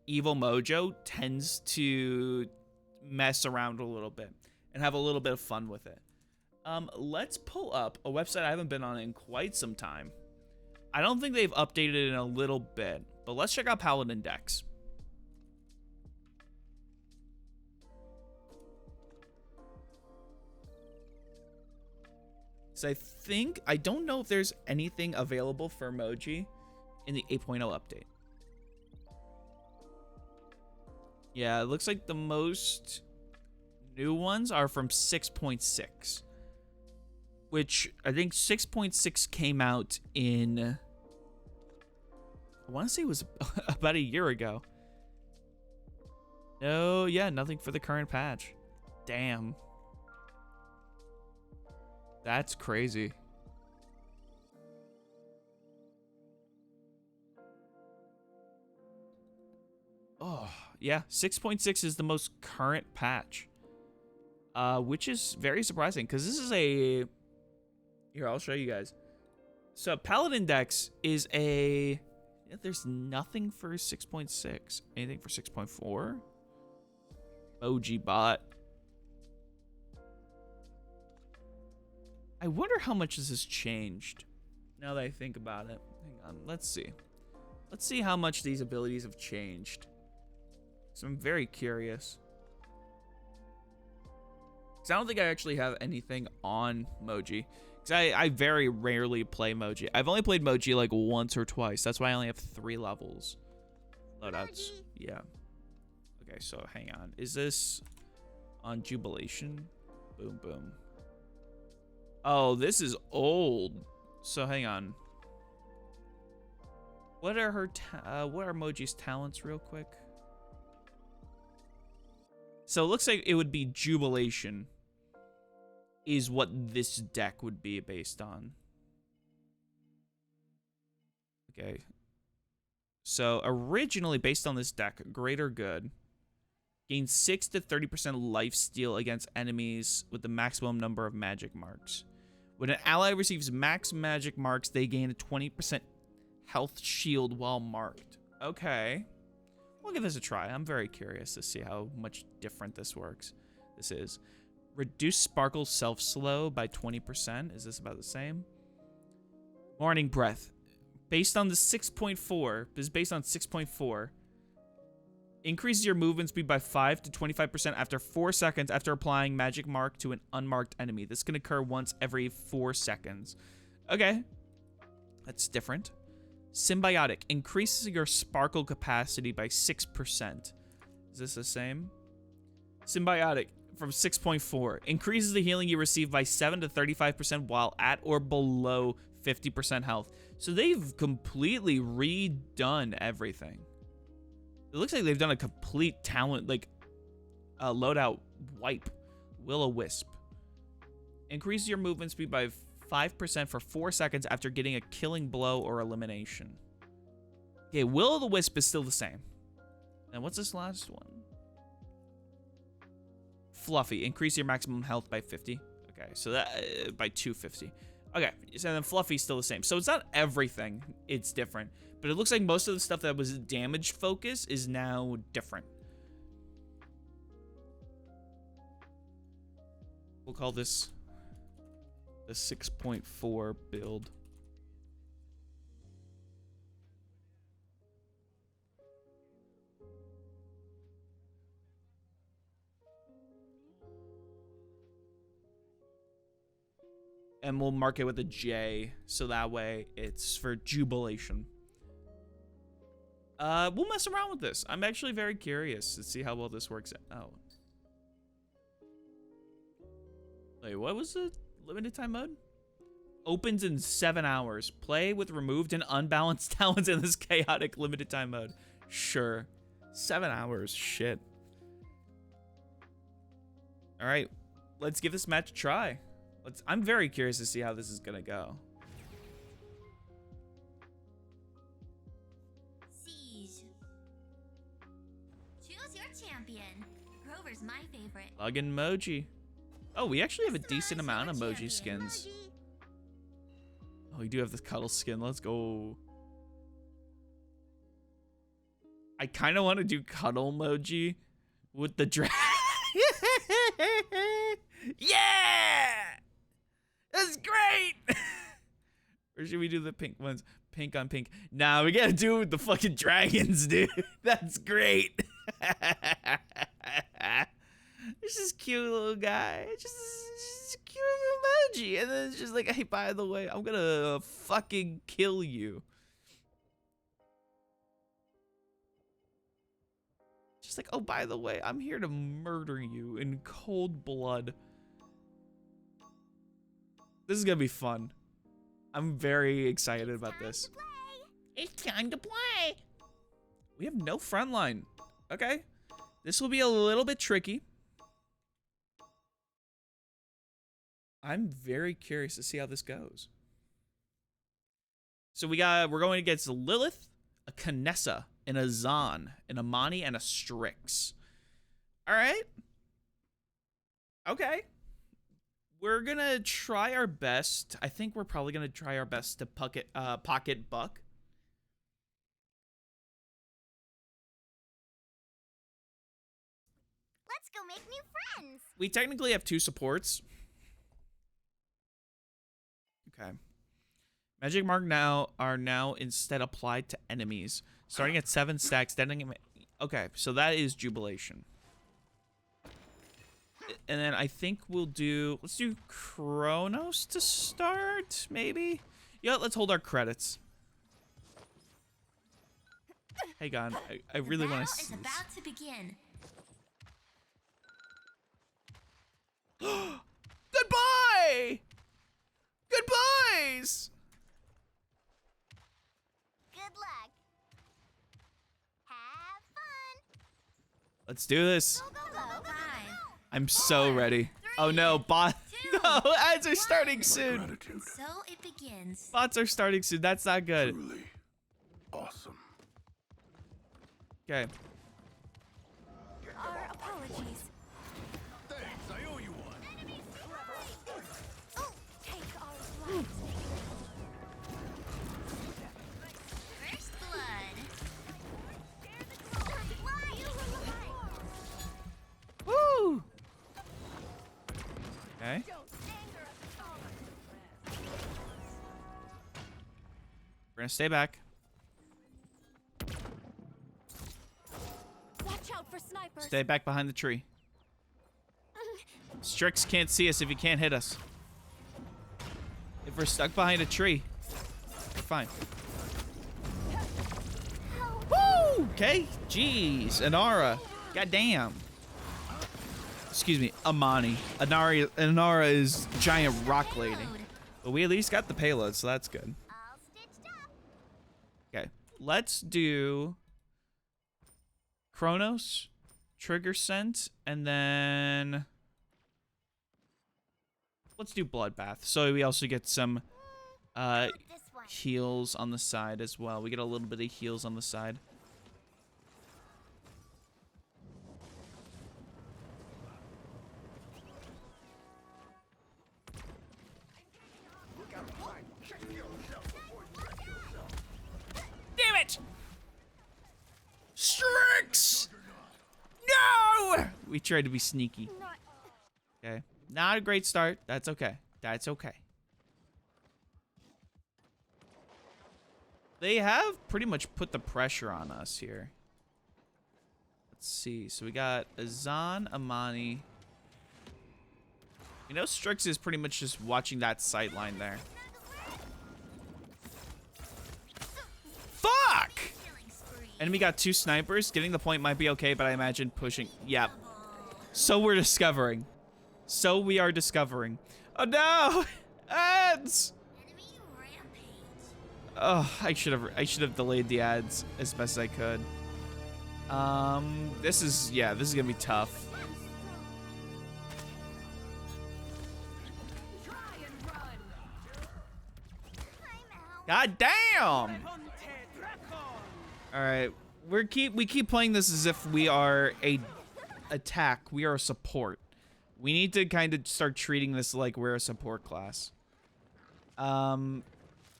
Evil Mojo tends to mess around a little bit and have a little bit of fun with it. Let's pull up a website I haven't been on in quite some time. I don't think they've updated it in a little bit, but let's check out Paladin decks. So I don't know if there's anything available for MOJI in the 8.0 update. Yeah, it looks like the most new ones are from 6.6. Which I think 6.6 came out in, I want to say it was about a year ago. No, yeah, nothing for the current patch. Damn. That's crazy. Oh, yeah, 6.6 is the most current patch. Which is very surprising, because this is a... Here, I'll show you guys. So, Paladin Dex is a... Yeah, there's nothing for 6.6. Anything for 6.4? MOJI bot. I wonder how much this has changed, now that I think about it. Hang on, let's see. Let's see how much these abilities have changed. So I'm very curious. Because I don't think I actually have anything on MOJI. Because I very rarely play MOJI. I've only played MOJI like once or twice. That's why I only have 3 levels. Loadouts. Yeah. Okay, so hang on. Is this on Jubilation? Boom, boom. Oh, this is old. So hang on. What are MOJI's talents real quick? So it looks like it would be Jubilation is what this deck would be based on. Okay. So originally based on this deck, Greater Good gains 6 to 30% lifesteal against enemies with the maximum number of magic marks. When an ally receives max magic marks, they gain a 20% health shield while marked. Okay. We'll give this a try. I'm very curious to see how much different this works. This is. Reduce Sparkle's self-slow by 20%. Is this about the same? Morning Breath. Based on the 6.4. This is based on 6.4. Increases your movement speed by 5 to 25% after 4 seconds after applying magic mark to an unmarked enemy. This can occur once every 4 seconds. Okay. That's different. Symbiotic. Increases your sparkle capacity by 6%. Is this the same? Symbiotic from 6.4. Increases the healing you receive by 7 to 35% while at or below 50% health. So they've completely redone everything. It looks like they've done a complete talent, like, loadout wipe. Will-O-Wisp. Increases your movement speed by 5% for 4 seconds after getting a killing blow or elimination. Okay, Will-O-Wisp is still the same. And what's this last one? Fluffy. Increase your maximum health by 50. Okay, so that by 250. Okay, so then Fluffy's still the same. So it's not everything. It's different. But it looks like most of the stuff that was damage focus is now different. We'll call this the 6.4 build. And we'll mark it with a J, so that way it's for jubilation. We'll mess around with this. I'm actually very curious to see how well this works out. Oh. Wait, what was the limited time mode? Opens in 7 hours. Play with removed and unbalanced talents in this chaotic limited time mode. Sure. 7 hours. Shit. All right. Let's give this match a try. I'm very curious to see how this is gonna go. Siege. Choose your champion. Grover's my favorite. Plug in MOJI. Oh, we actually have a decent amount of MOJI skins. Oh, we do have this cuddle skin. Let's go. I kind of want to do cuddle MOJI with the dragon. Yeah! That's great! Or should we do the pink ones? Pink on pink. Nah, we gotta do it with the fucking dragons, dude. That's great. There's this cute little guy. Just a cute emoji. And then it's just like, hey, by the way, I'm gonna fucking kill you. Just like, oh, by the way, I'm here to murder you in cold blood. This is gonna be fun. I'm very excited about this. It's time to play. We have no front line. Okay. This will be a little bit tricky. I'm very curious to see how this goes. So we're going against a Lilith, a Canessa, an Azan, an Amani, and a Strix. All right. Okay. We're gonna try our best. I think we're probably gonna try our best to pocket Buck. Let's go make new friends. We technically have 2 supports. Okay. Magic Mark are now instead applied to enemies, starting at 7 stacks. Okay, so that is Jubilation. And then I think let's do Chronos to start, maybe? Yeah, let's hold our credits. Hey, God, I really want to see. The battle is about to begin. Goodbye! Goodbyes! Good luck. Have fun. Let's do this. Go, go, go, go. 5, I'm so ready. Oh no, bot. 2, No, ads are starting soon. Gratitude. So it begins. Bots are starting soon. That's not good. Truly awesome. Okay. Our apologies. Thanks, I owe you one. Oh, take our lives. First blood. Woo! Okay. We're gonna stay back. Watch out for snipers. Stay back behind the tree. Strix can't see us if he can't hit us. If we're stuck behind a tree, we're fine. Woo! Okay. Jeez, Anara. Goddamn. excuse me, Amani. Inara is giant rock lady. But we at least got the payload, so that's good. All stitched up. Okay, let's do Chronos, Trigger Scent, and then let's do Bloodbath. So we also get some This one. heals on the side as well. We get a little bit of heals on the side. Damn it! Strix! No! We tried to be sneaky. Okay. Not a great start. That's okay. That's okay. They have pretty much put the pressure on us here. Let's see. So we got Azan, Amani. You know, Strix is pretty much just watching that sight line there. Fuck! And we got 2 snipers. Getting the point might be okay, but I imagine pushing. Yep. So we're discovering. So we are discovering. Oh no! Ads! Enemy rampage. Oh, I should have delayed the ads as best as I could. This is gonna be tough. God damn! All right, we keep playing this as if we are a attack. We are a support. We need to kind of start treating this like we're a support class. We're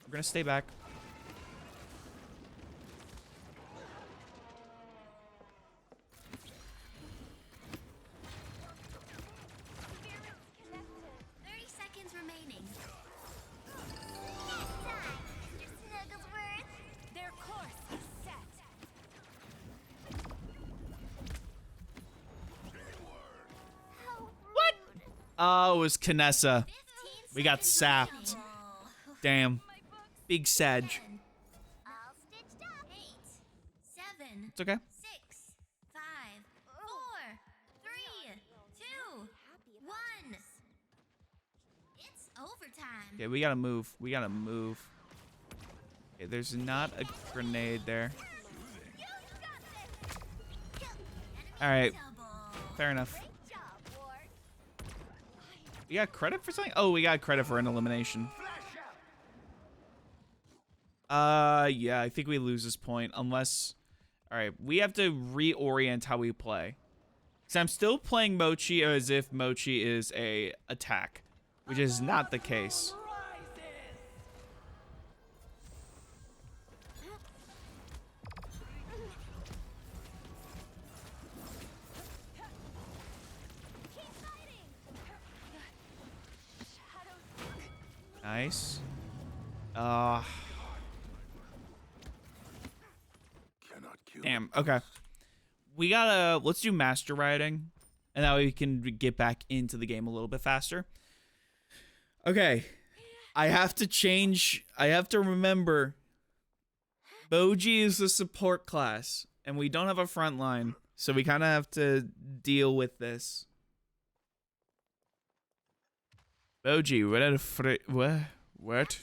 gonna stay back. Oh, it was Kinessa. We got sapped. Damn. Big Sag. All stitched up. 8, 7, It's okay. 6, 5, 4, 3, 2, 1. It's overtime. Okay, we gotta move. We gotta move. Okay, there's not a grenade there. Alright. Fair enough. We got credit for something? Oh, we got credit for an elimination. Yeah, I think we lose this point unless... Alright, we have to reorient how we play. Because I'm still playing MOJI as if MOJI is a attack, which is not the case. Nice. Damn, okay. We gotta, let's do master riding. And that way we can get back into the game a little bit faster. Okay. I have to remember. MOJI is a support class. And we don't have a front line. So we kind of have to deal with this. MOJI, what?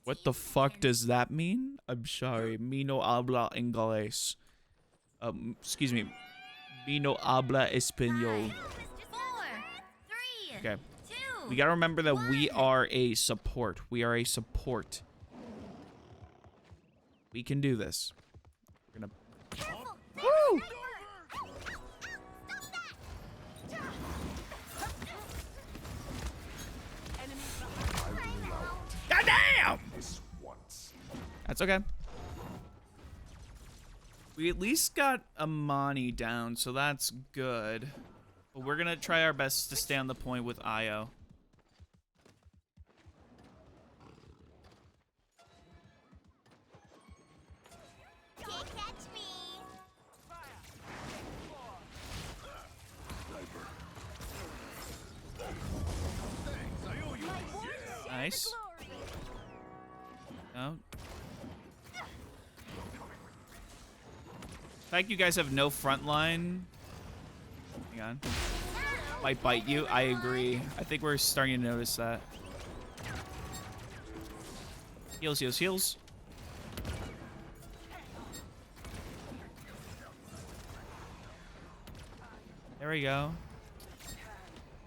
What the fuck does that mean? I'm sorry. Me no habla inglés. Excuse me. Me no habla español. 4, 3, Okay. 2. We gotta remember that we are a support. We are a support. We can do this. We're gonna... Woo! God damn! That's okay. We at least got Amani down, so that's good. But we're gonna try our best to stay on the point with Io. Can't catch me. Nice. No. The fact you guys have no front line. Hang on. might bite you. I agree. I think we're starting to notice that. Heals, heals, heals. There we go.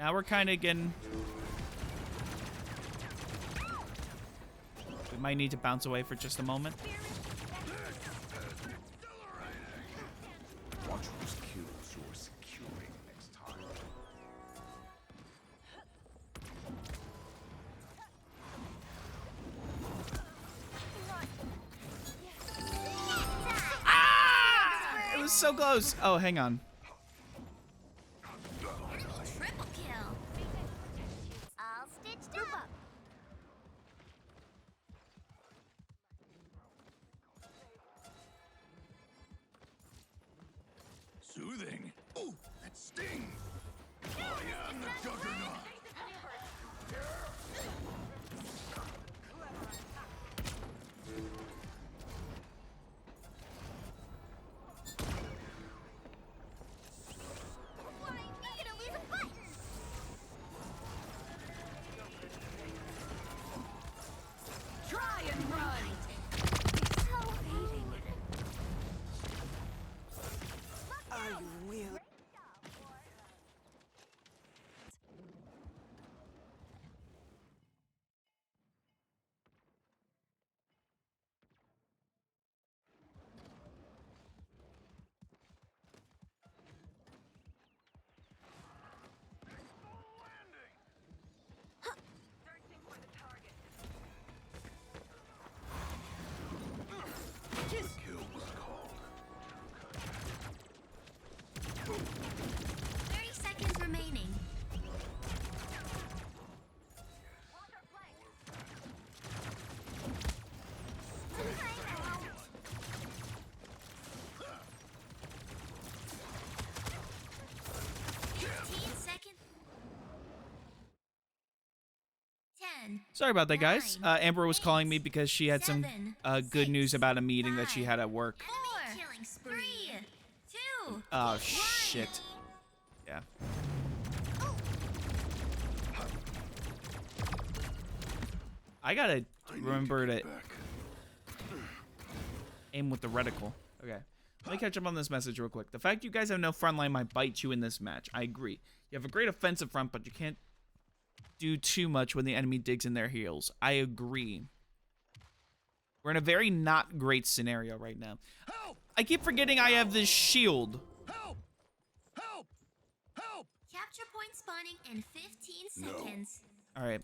Now we're kind of getting... We might need to bounce away for just a moment. Watch whose kills you're securing next time. It was so close. Oh, hang on. Triple kill. All stitched up. Soothing. Ooh, that sting. I am the juggernaut. Why, I'm gonna lose a button. Try and run. So hating. Are you will? Kill was called. 30 seconds remaining. Sorry about that, guys. Amber was calling me because she had some good news about a meeting that she had at work. Killing spree. 2. Oh, shit. Yeah. I gotta remember to aim with the reticle. Okay. Let me catch up on this message real quick. The fact you guys have no front line might bite you in this match. I agree. You have a great offensive front, but you can't do too much when the enemy digs in their heels. I agree. We're in a very not great scenario right now. Help! I keep forgetting I have this shield. Help! Help! Help! Capture point spawning in 15 No. seconds. All right.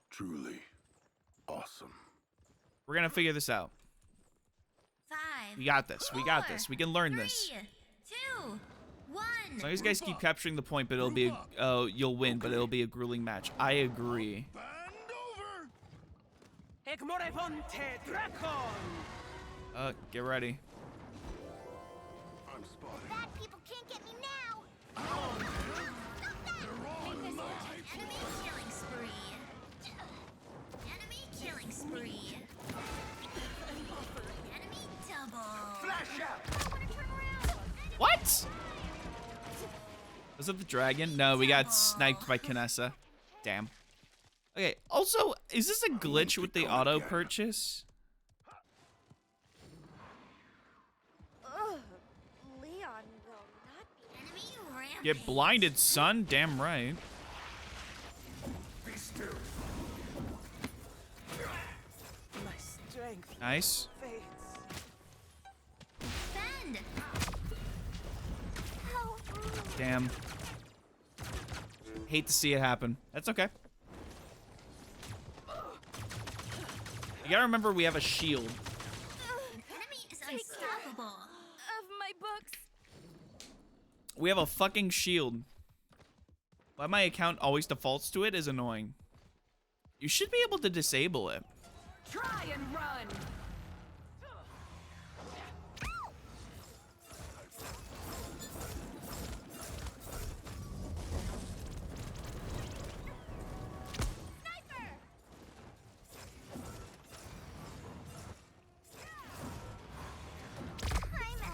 Truly awesome. We're going to figure this out. 5. We got this. We got this. We can learn this. 3, 2, 1. As long as you guys keep capturing the point, but it'll be you'll win, but it'll be a grueling match. I agree. Band over! Egmore Ponte Dracon. Get ready. I'm spotted. Bad people can't get me now. Enemy killing spree. Enemy killing spree. Enemy double. Flash out! What? Was it the dragon? No, we got sniped by Kinessa. Damn. Okay, also, is this a glitch with the auto purchase? Ugh, Leon will not be. Enemy rampage. Get blinded, son. Damn right. Be still. My strength Nice. fades. Defend. How rude. Damn. Hate to see it happen. That's okay. You gotta remember we have a shield. Enemy is unstoppable. Of my books. We have a fucking shield. Why my account always defaults to it is annoying. You should be able to disable it. Try and run.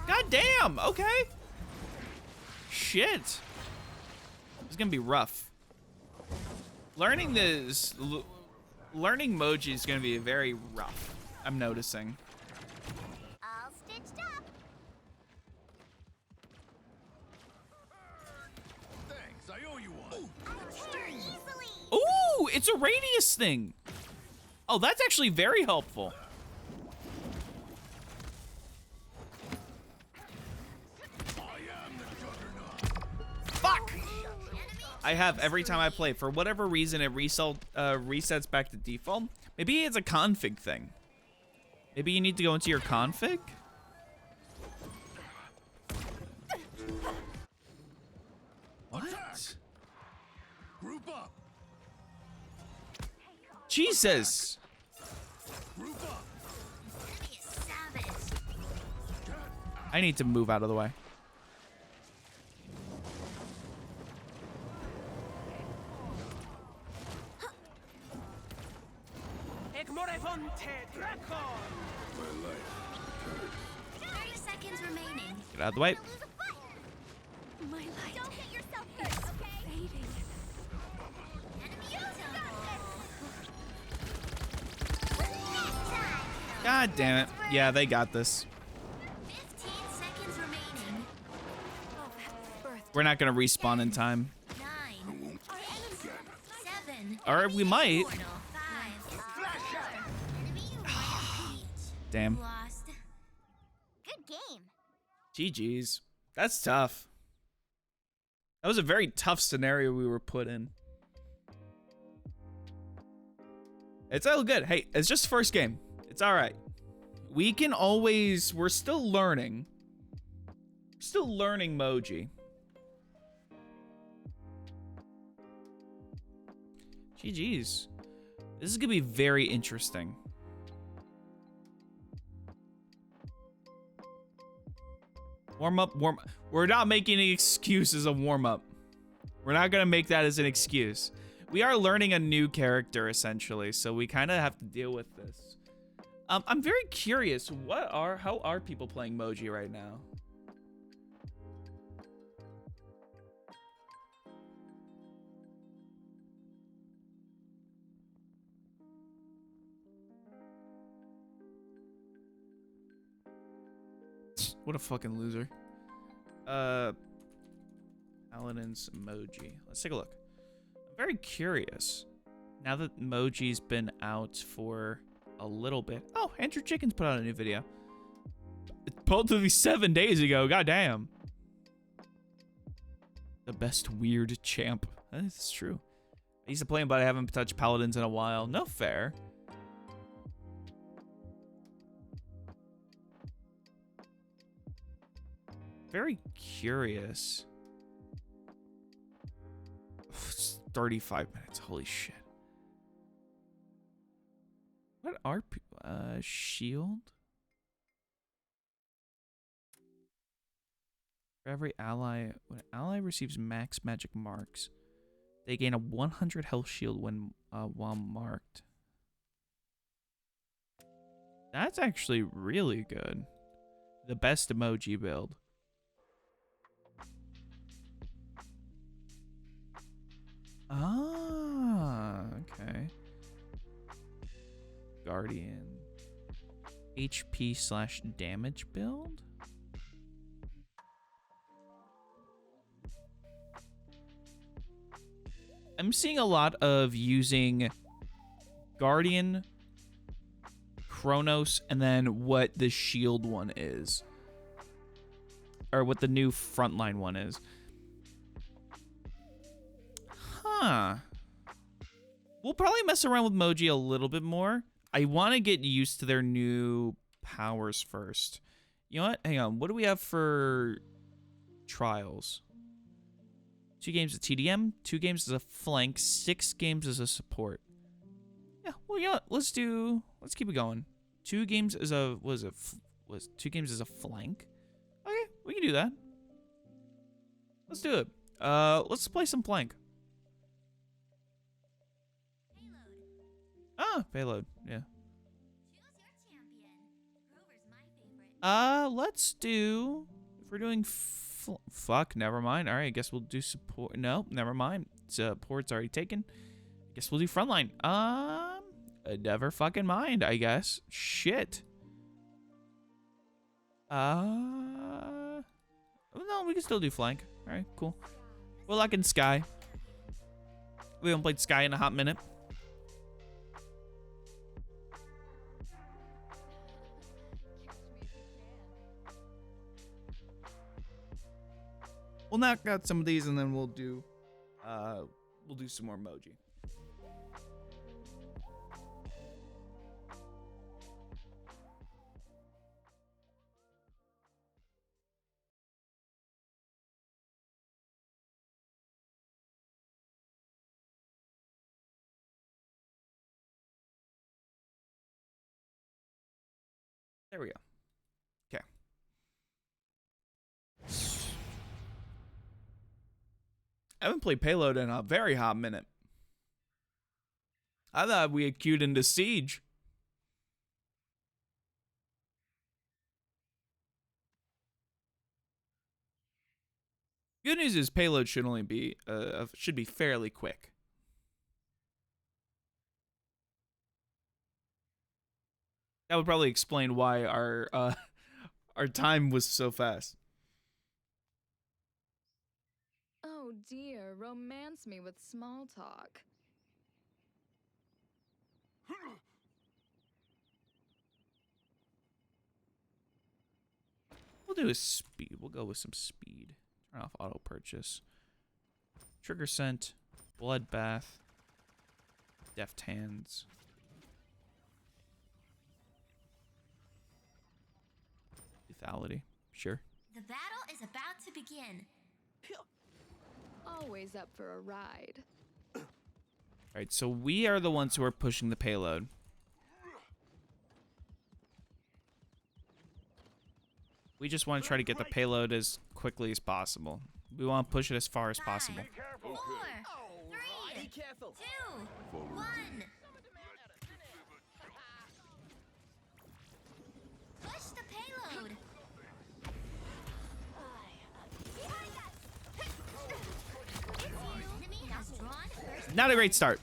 God damn. Okay. Shit. gonna be rough. Learning learning MOJI is gonna be very rough. I'm noticing. All stitched up. Thanks, I owe you one. I tear easily. Ooh, it's a radius thing. Oh, that's actually very helpful. Fuck! I have every time I play. For whatever reason, it resets back to default. Maybe it's a config thing. Maybe you need to go into your config? What? Group up. Jesus! Group up. Enemy is savage. I need to move out of the way. Egmorevonte Dracon! 30 seconds remaining. Get out of the way. Lose a fight. My light Don't get yourself hurt, okay? fading. Enemy double. God damn it. Yeah, they got this. 15 seconds remaining. Oh, happy birthday. We're not gonna respawn in time. 9, 8, 7. Or we might. 5, 4. Enemy rampage. Damn. Lost. Good game. GG's. That's tough. That was a very tough scenario we were put in. It's all good. Hey, it's just first game. It's all right. We can always... We're still learning. Still learning MOJI. GG's. This is going to be very interesting. Warm up. We're not making any excuses of warm up. We're not gonna make that as an excuse. We are learning a new character essentially, so we kind of have to deal with this. I'm very curious. How are people playing MOJI right now? What a fucking loser. Paladins MOJI. Let's take a look. I'm very curious. Now that MOJI's been out for a little bit. Oh, Andrew Chickens put out a new video. It's supposed to be 7 days ago. Goddamn. The best weird champ. That's true. I used to play him, but I haven't touched Paladins in a while. No fair. Very curious. It's 35 minutes. Holy shit. What are people? Shield? For every ally, when an ally receives max magic marks, they gain a 100 health shield when while marked. That's actually really good. The best emoji build. Ah, okay. Guardian. HP/damage build? I'm seeing a lot of using Guardian, Chronos, and then what the shield one is. Or what the new frontline one is. Huh. We'll probably mess around with MOJI a little bit more. I want to get used to their new powers first. You know what? Hang on. What do we have for trials? 2 games of TDM, 2 games as a flank, 6 games as a support. Yeah, well, yeah, let's keep it going. 2 games as a, was 2 games as a flank? Okay, we can do that. Let's do it. Let's play some flank. Ah, payload, yeah. Choose your champion. Rover's my favorite. Let's do, if we're doing fuck, never mind. All right, I guess we'll do support. No, never mind. Support's already taken. I guess we'll do frontline. Never fucking mind, I guess. Shit. No, we can still do flank. All right, cool. We're locking Sky. We haven't played Sky in a hot minute. We'll knock out some of these and then we'll do some more MOJI. There we go. Okay. I haven't played Payload in a very hot minute. I thought we had queued into Siege. Good news is Payload should only be should be fairly quick. That would probably explain why our time was so fast. Oh dear, romance me with small talk. We'll do a speed. We'll go with some speed. Turn off auto purchase. Trigger scent. Bloodbath. Deft hands. Lethality. Sure. The battle is about to begin. Always up for a ride. Alright, so we are the ones who are pushing the payload. We just want to try to get the payload as quickly as possible. We want to push it as far as possible. 5, 4, 3, 2, 1. Push the payload. Enemy has drawn first. Not a great start.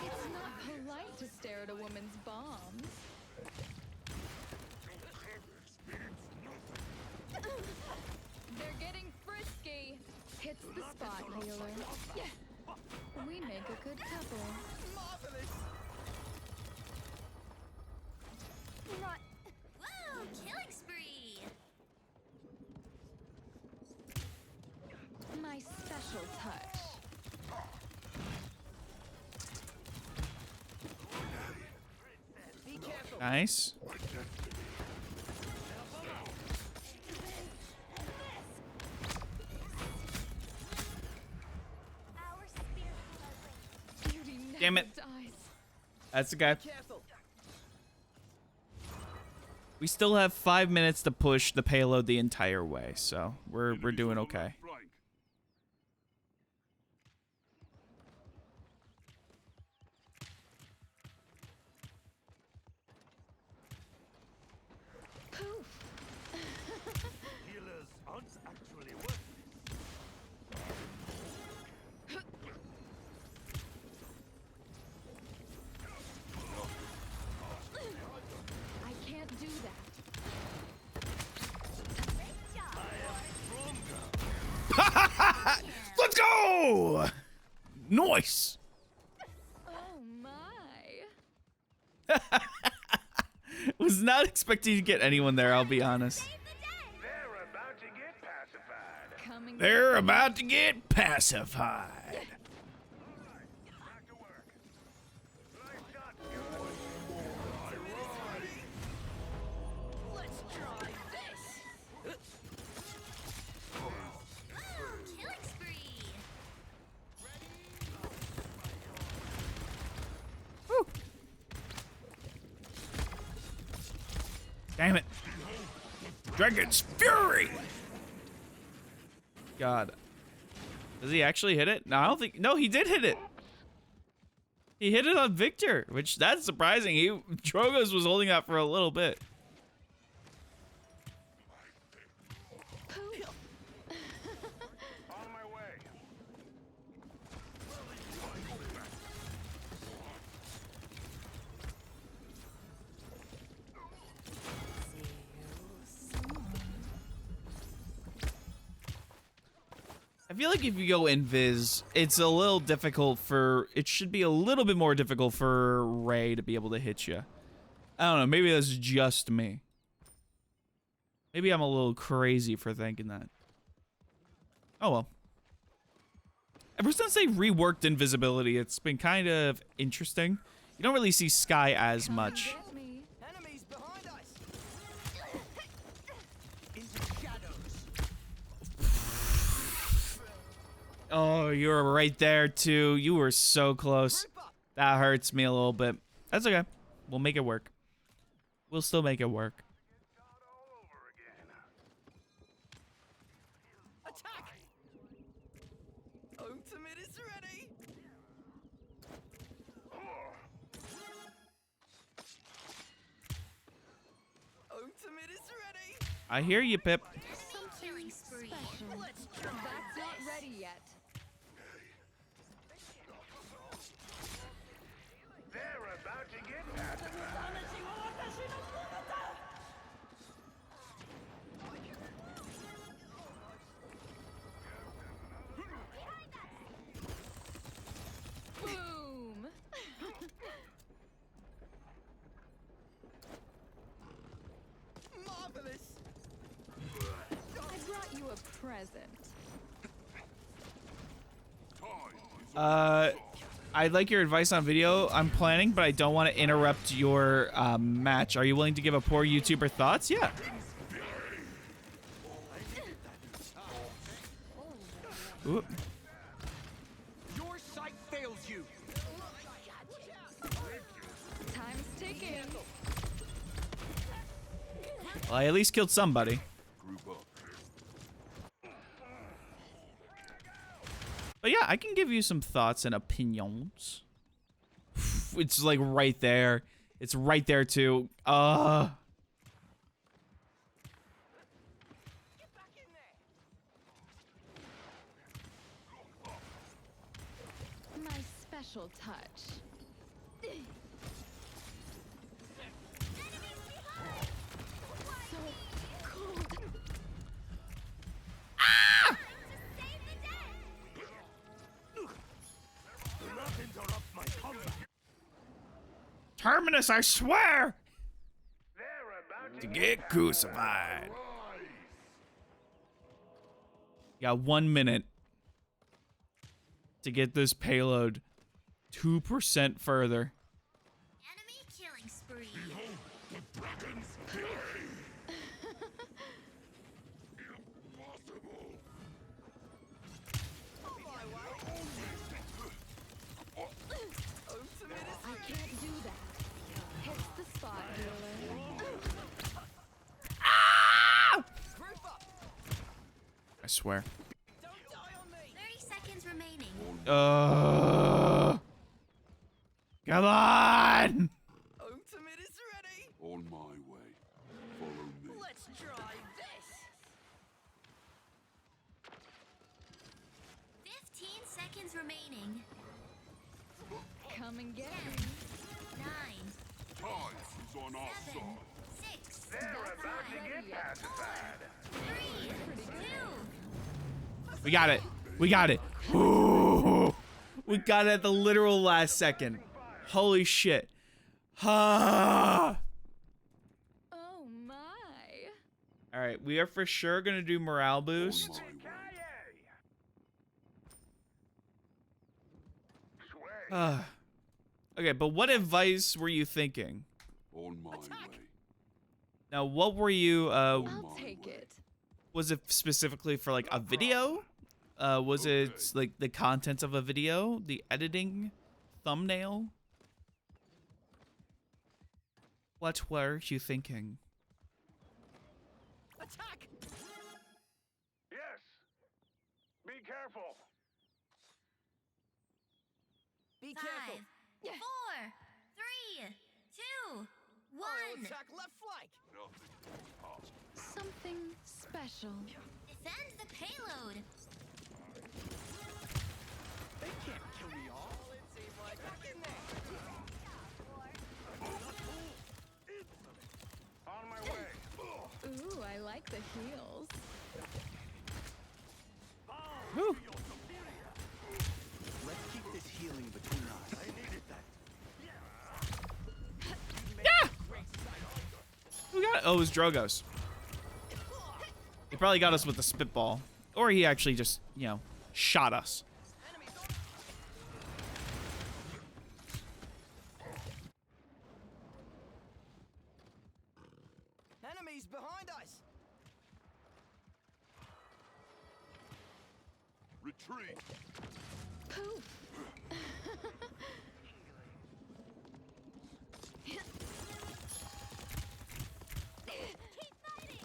It's not polite to stare at a woman's bombs. They're getting frisky. Hits the spot, healer. We make a good couple. Woo! Killing spree. My special touch. Nice. Our spirit Beauty never Damn it. dies. That's the guy. We still have 5 minutes to push the payload the entire way, so we're doing okay. Poof. Healers aren't actually worth I can't do that. Let's go! Nice. Oh my. Was not expecting to get anyone there, I'll be honest. They're about to get pacified. Coming. They're about to get pacified. Back to work. Nice shot. Let's try this. Woo! Killing spree. Damn it. Dragon's Fury! God. Does he actually hit it? No, I don't think... No, he did hit it. He hit it on Victor, which that's surprising. Drogo's was holding out for a little bit. On my way. I feel like if you go invis, it's a little difficult for... It should be a little bit more difficult for Ray to be able to hit you. I don't know. Maybe that's just me. Maybe I'm a little crazy for thinking that. Oh, well. Ever since they reworked invisibility, it's been kind of interesting. You don't really see Sky as much. Get me. Enemies behind us! Into the shadows. Oh, you were right there, too. You were so close. That hurts me a little bit. That's okay. We'll make it work. We'll still make it work. Start all over again. Attack! Ultimate is ready! Ultimate is ready! I hear you, Pip. Killing spree. Special. That's not ready yet. They're about to get pacified. Boom. Marvelous! I brought you a present. I'd like your advice on video. I'm planning, but I don't want to interrupt your match. Are you willing to give a poor YouTuber thoughts? Yeah. Ooh. Your sight fails you! Time's ticking. Well, I at least killed somebody. But yeah, I can give you some thoughts and opinions. It's like right there. It's right there too. Get back in there! My special touch. So cold. Do not interrupt my combat. Terminus, I swear! They're about To get crucified. You got 1 minute to get this payload 2% further. Enemy killing spree. I can't do that. Hits the spot, healer. Group up! I swear. Don't die on me! 30 seconds remaining. Come on! Ultimate is ready! On my way. Follow me. Let's try this! 15 seconds remaining. Come and get 10, me. 9, Time is on our 7, side. 6, They're about to ready get yet. pacified. 3, 2. We got it. We got it. Ooh. We got it at the literal last second. Holy shit. Ah. Oh my. All right, we are for sure gonna do morale boost. On my way. Ah. Okay, but what advice were you thinking? On my way. Now, what were you? I'll take it. Was it specifically for like a video? Was it like the content of a video, the editing, thumbnail? What were you thinking? Attack! Yes. Be careful. Be careful. 5, 4, 3, 2, I'll 1. attack left flank. Something special. Defend the payload. They can't kill me all. It seems like back in there. On my way. Ooh, I like the heels. Woo. Let's keep this healing between us. I needed that. Who got it? Oh, it was Drogos. He probably got us with the spitball. Or he actually just, you know, shot us. Enemies behind us. Retreat. Poof.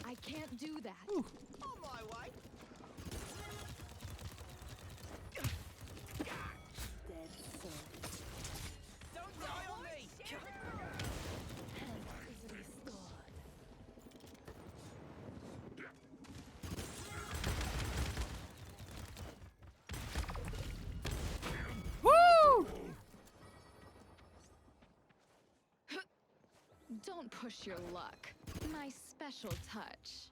I can't do that. On my way. Don't die on me. Woo! Don't push your luck. My special touch.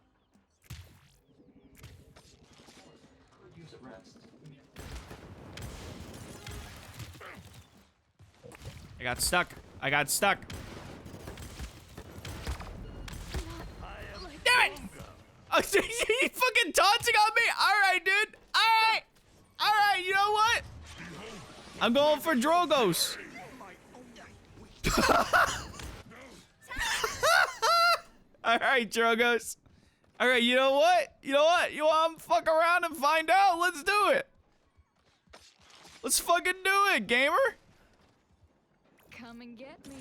I got stuck. I got stuck. Damn it! Oh, you fucking taunting on me? Alright, dude. Alright. Alright, you know what? I'm going for Drogos. Alright, Drogos. Alright, you know what? You know what? You want to fuck around and find out? Let's do it. Let's fucking do it, gamer. Come and get me.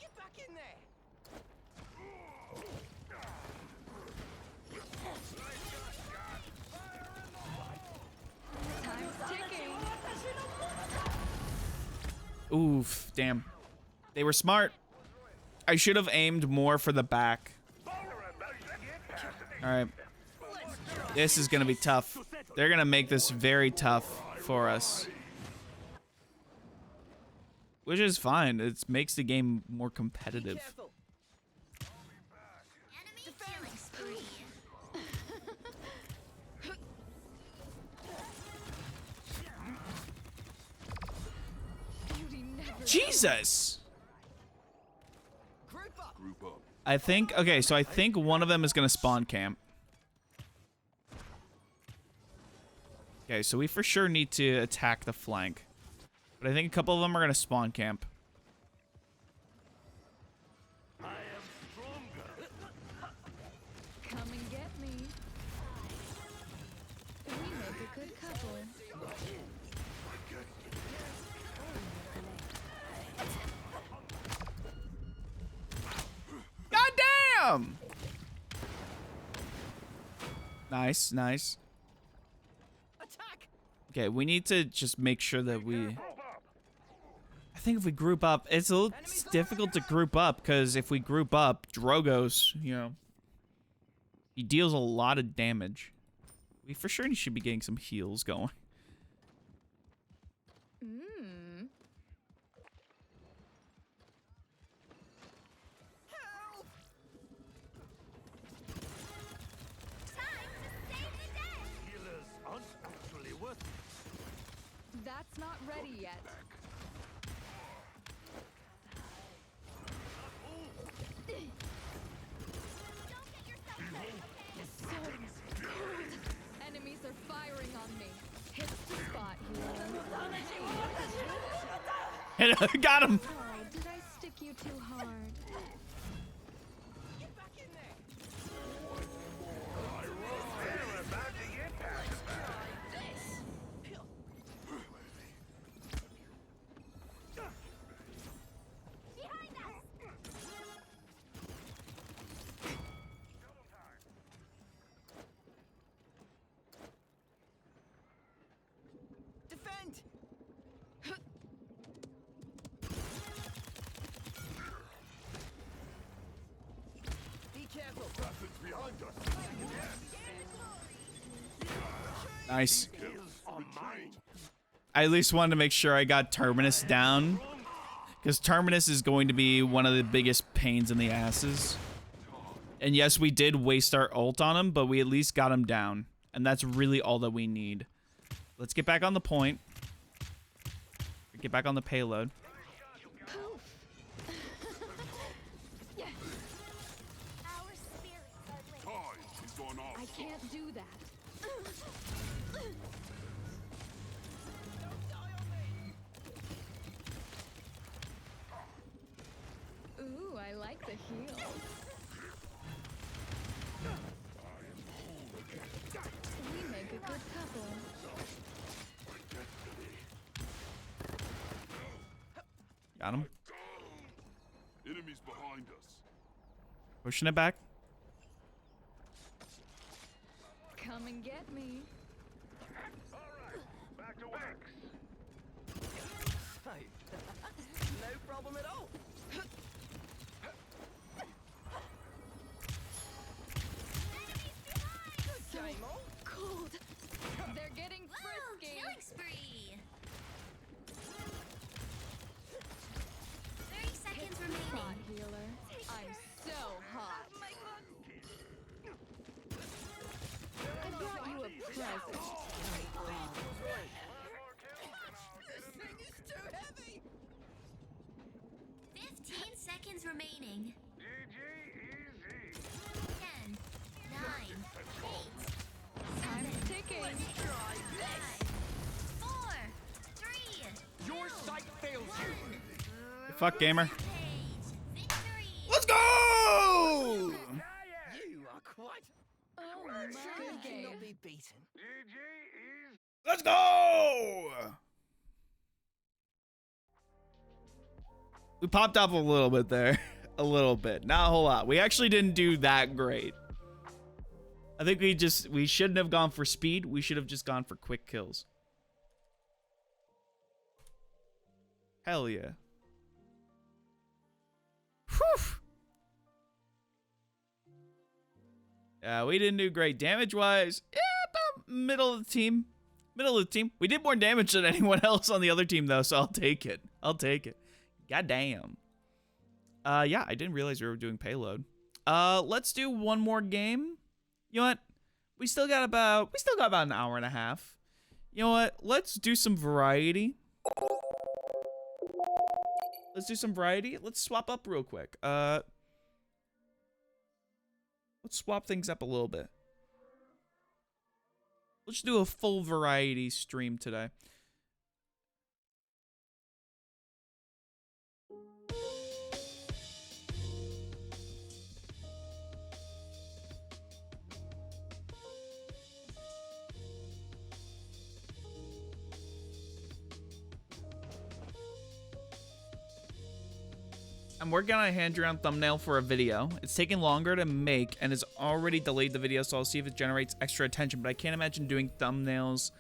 Get back in there. Time's ticking. Oof, damn. They were smart. I should have aimed more for the back. Alright. This is gonna be tough. They're gonna make this very tough for us. Which is fine. It makes the game more competitive. Careful. Enemy killing spree. Beauty never. Jesus! Group up. Group up. I think, okay, so I think one of them is gonna spawn camp. Okay, so we for sure need to attack the flank. But I think a couple of them are gonna spawn camp. I am stronger. Come and get me. We make a good couple. God damn! Nice, nice. Attack. Okay, we need to just make sure that we... Group up. I think if we group up, it's a little difficult to group up, because if we group up, Drogos, you know, he deals a lot of damage. We for sure should be getting some heals going. Mmm. Help. Time to save the day. Healers aren't actually worth it. That's not ready yet. Don't get yourself hurt, okay? The sword's cold. Enemies are firing on me. Hit the spot here. Got him! Oh, did I stick you too hard? Get back in there. We're about to get pacified. This. Behind us. Nice. Are mine. I at least wanted to make sure I got Terminus down, because Terminus is going to be one of the biggest pains in the asses. And yes, we did waste our ult on him, but we at least got him down. And that's really all that we need. Let's get back on the point. Get back on the payload. Our spirits are lit. Time is gone off. I can't do that. Ooh, I like the heels. We make a good couple. Got him. Enemies behind us. Pushing it back. Come and get me. Back to wax. No problem at all. So cold. They're getting Woo! frisky. Killing spree. 30 seconds Spot remaining. healer. I'm so hot. I brought you a present. This thing is too heavy. 15 seconds remaining. GG easy. 10, 9, 8, Time's ticking. 5, 4, 3, Your sight fails you. Fuck, gamer. page. Victory. Let's go! You are quite. Oh Good my cannot game. be beaten. GG easy. Let's go! We popped up a little bit there. A little bit. Not a whole lot. We actually didn't do that great. I think we shouldn't have gone for speed. We should have just gone for quick kills. Hell yeah. Whew. Yeah, we didn't do great damage-wise. Yeah, about middle of the team. Middle of the team. We did more damage than anyone else on the other team, though, so I'll take it. I'll take it. God damn. Yeah, I didn't realize we were doing payload. Let's do one more game. You know what? We still got about an hour and a half. You know what? Let's do some variety. Let's do some variety. Let's swap up real quick. Let's swap things up a little bit. Let's do a full variety stream today. I'm working on a hand-drawn thumbnail for a video. It's taking longer to make and has already delayed the video, so I'll see if it generates extra attention. But I can't imagine doing thumbnails,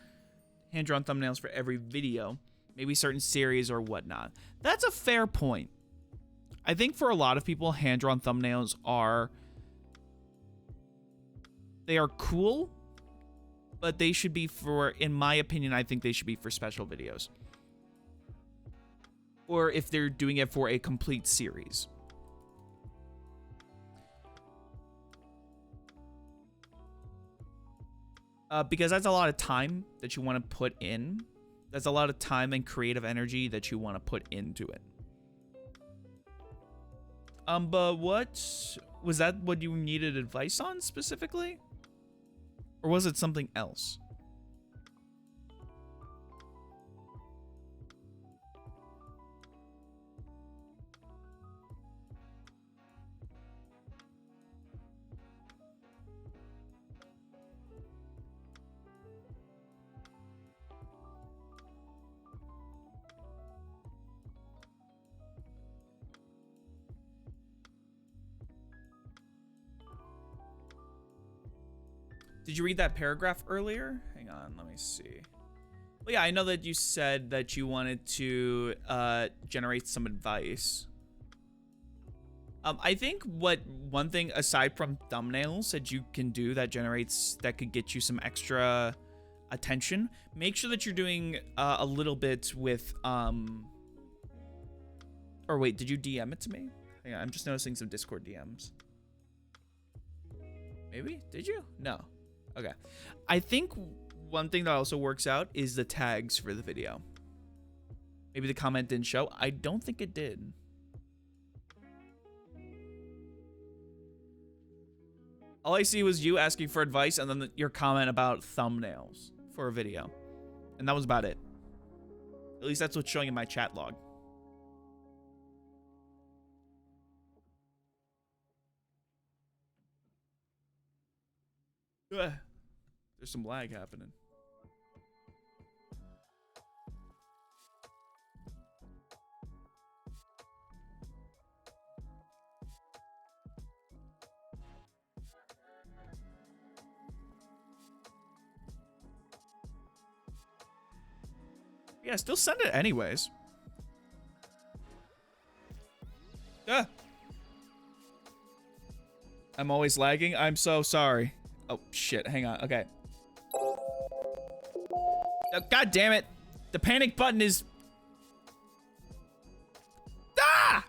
hand-drawn thumbnails for every video. Maybe certain series or whatnot. That's a fair point. I think for a lot of people, hand-drawn thumbnails are... They are cool, but they should be for, in my opinion, I think they should be for special videos. Or if they're doing it for a complete series. Because that's a lot of time that you want to put in. That's a lot of time and creative energy that you want to put into it. But what... Was that what you needed advice on specifically? Or was it something else? Did you read that paragraph earlier? Hang on, let me see. Well, yeah, I know that you said that you wanted to generate some advice. I think one thing aside from thumbnails that you can do that could get you some extra attention, make sure that you're doing a little bit with or wait, did you DM it to me? Hang on, I'm just noticing some Discord DMs. Maybe? Did you? No. Okay. I think one thing that also works out is the tags for the video. Maybe the comment didn't show. I don't think it did. All I see was you asking for advice and then your comment about thumbnails for a video. And that was about it. At least that's what's showing in my chat log. Ugh. There's some lag happening. Yeah, still send it anyways. Ah. I'm always lagging. I'm so sorry. Oh, shit. Hang on. Okay. Oh, God damn it. The panic button is... Ah!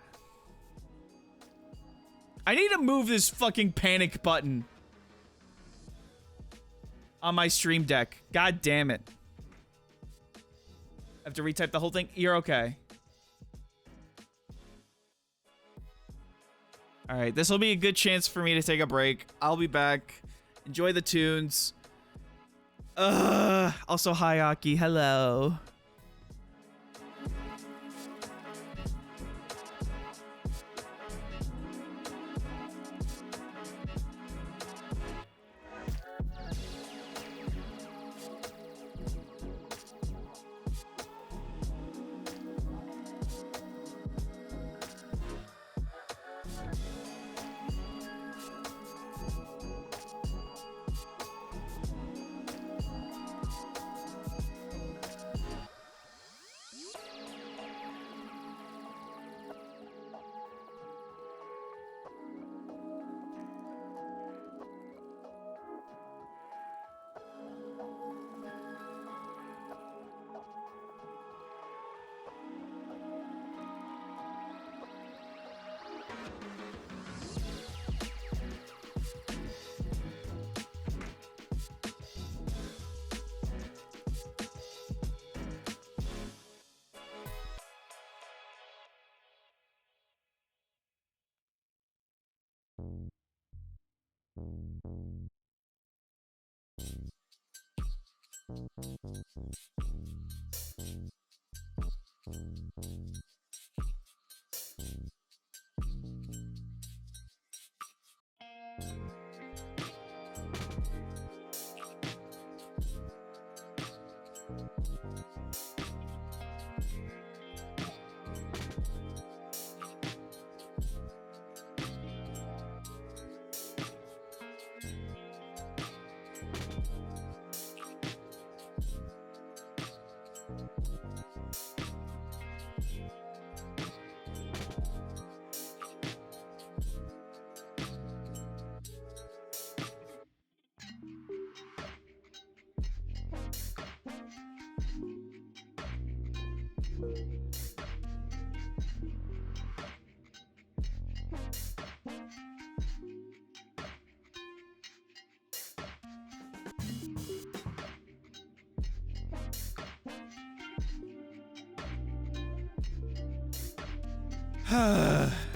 I need to move this fucking panic button on my stream deck. God damn it. I have to retype the whole thing. You're okay. All right, this will be a good chance for me to take a break. I'll be back. Enjoy the tunes. Also, hi, Aki. Hello.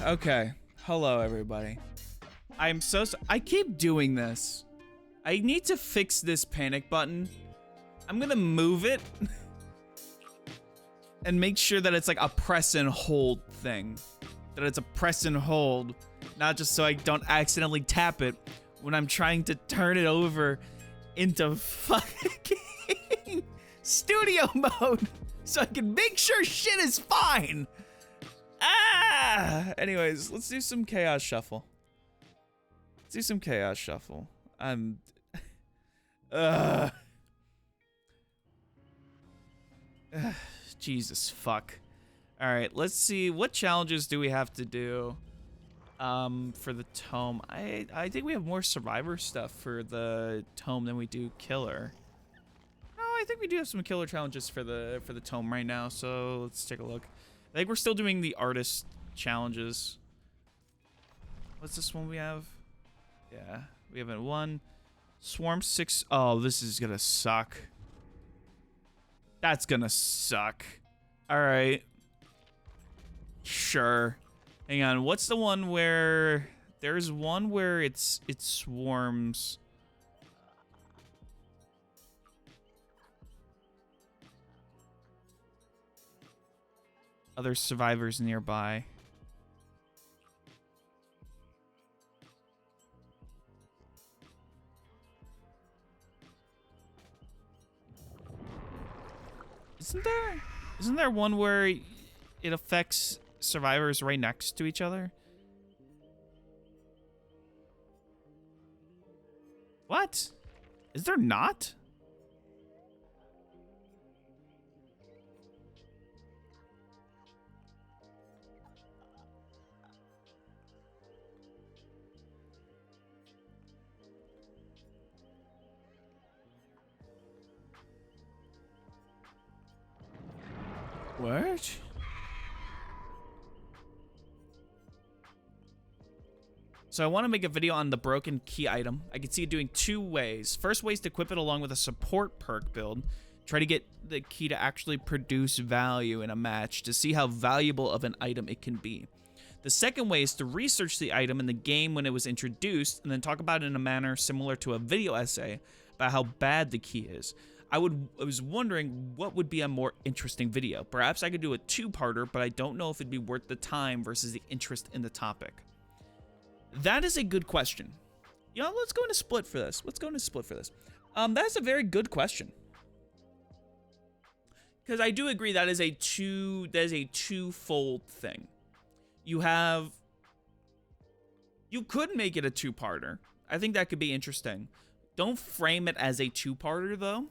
Okay. Hello, everybody. I'm so I keep doing this. I need to fix this panic button. I'm gonna move it and make sure that it's like a press and hold thing. That it's a press and hold, not just so I don't accidentally tap it when I'm trying to turn it over into fucking studio mode so I can make sure shit is fine. Anyways, let's do some chaos shuffle. Let's do some chaos shuffle. Jesus fuck. All right, let's see, what challenges do we have to do for the tome? I think we have more survivor stuff for the tome than we do killer. No, think we do have some killer challenges for the tome right now. So let's take a look. I think we're still doing the artist challenges. What's this one we have? Yeah, we haven't won. Swarm 6. Oh, this is gonna suck. That's gonna suck. All right. Sure. Hang on. What's the one where there's one where it swarms? Other survivors nearby. Isn't there one where it affects survivors right next to each other? What? Is there not? What? So I want to make a video on the broken key item. I can see it doing two ways. First way is to equip it along with a support perk build. Try to get the key to actually produce value in a match to see how valuable of an item it can be. The second way is to research the item in the game when it was introduced and then talk about it in a manner similar to a video essay about how bad the key is. I was wondering what would be a more interesting video. Perhaps I could do a two-parter, but I don't know if it'd be worth the time versus the interest in the topic. That is a good question. You know, let's go into split for this. That's a very good question. Because I do agree that is a twofold thing. You could make it a two-parter. I think that could be interesting. Don't frame it as a two-parter though.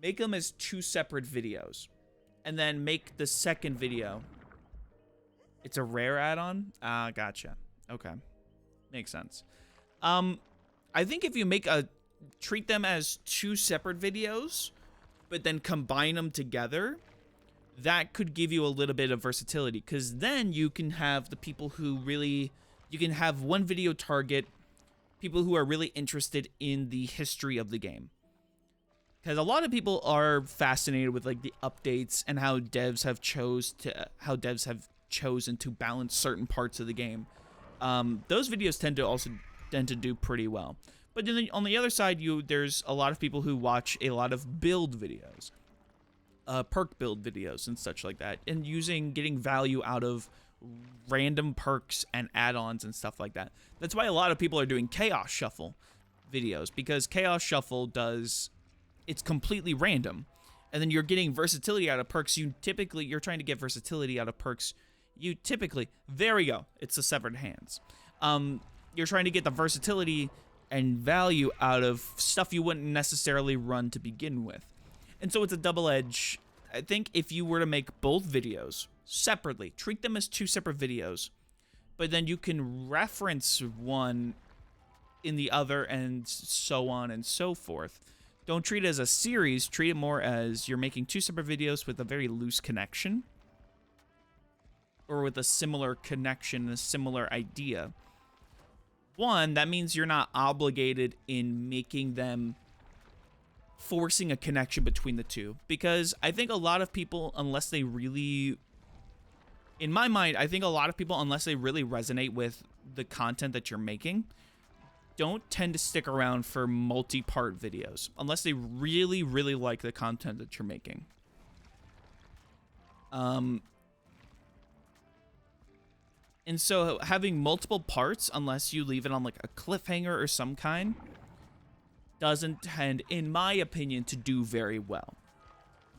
Make them as two separate videos. And then make the second video. It's a rare add-on? Gotcha. Okay. Makes sense. I think if you treat them as two separate videos, but then combine them together, that could give you a little bit of versatility. Because then you can have the people who really... You can have one video target people who are really interested in the history of the game. Because a lot of people are fascinated with like the updates and how devs have chosen to balance certain parts of the game. Those videos tend to do pretty well. But then on the other side, there's a lot of people who watch a lot of build videos, perk build videos and such like that, and getting value out of random perks and add-ons and stuff like that. That's why a lot of people are doing Chaos Shuffle videos, because Chaos Shuffle it's completely random, and then you're getting versatility out of perks. You're trying to get versatility out of perks. There we go. It's the severed hands. You're trying to get the versatility and value out of stuff you wouldn't necessarily run to begin with. And so it's a double edge. I think if you were to make both videos separately, treat them as two separate videos, but then you can reference one in the other and so on and so forth. Don't treat it as a series. Treat it more as you're making two separate videos with a very loose connection, or with a similar connection, a similar idea. One, that means you're not obligated in making them, forcing a connection between the two. Because I think a lot of people, unless they really, in my mind, I think a lot of people, unless they really resonate with the content that you're making, don't tend to stick around for multi-part videos. Unless they really, really like the content that you're making. And so having multiple parts, unless you leave it on like a cliffhanger or some kind, doesn't tend, in my opinion, to do very well.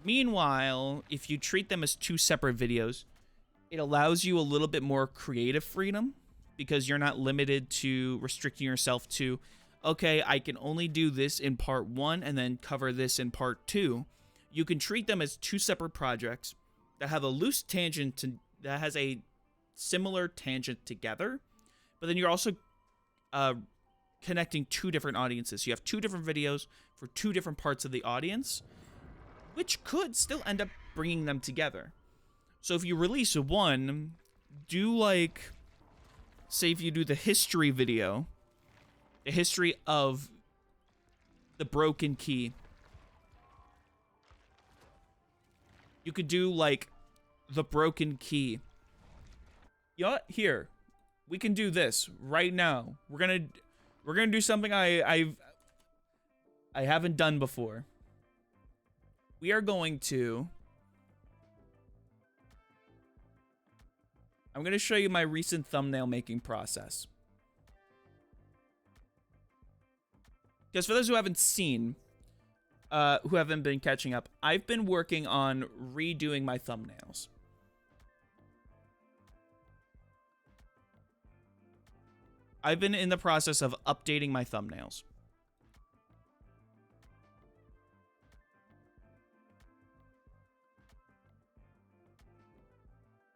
Meanwhile, if you treat them as two separate videos, it allows you a little bit more creative freedom, because you're not limited to restricting yourself to, okay, I can only do this in part 1 and then cover this in part 2. You can treat them as two separate projects that have a loose tangent that has a similar tangent together, but then you're also connecting two different audiences. You have two different videos for two different parts of the audience, which could still end up bringing them together. So if you release one, do like, say if you do the history video, the history of the broken key. You could do like the broken key. Yeah, here. We can do this right now. We're gonna do something I haven't done before. We are going to. I'm gonna show you my recent thumbnail making process. Because for those who haven't seen, who haven't been catching up, I've been working on redoing my thumbnails. I've been in the process of updating my thumbnails.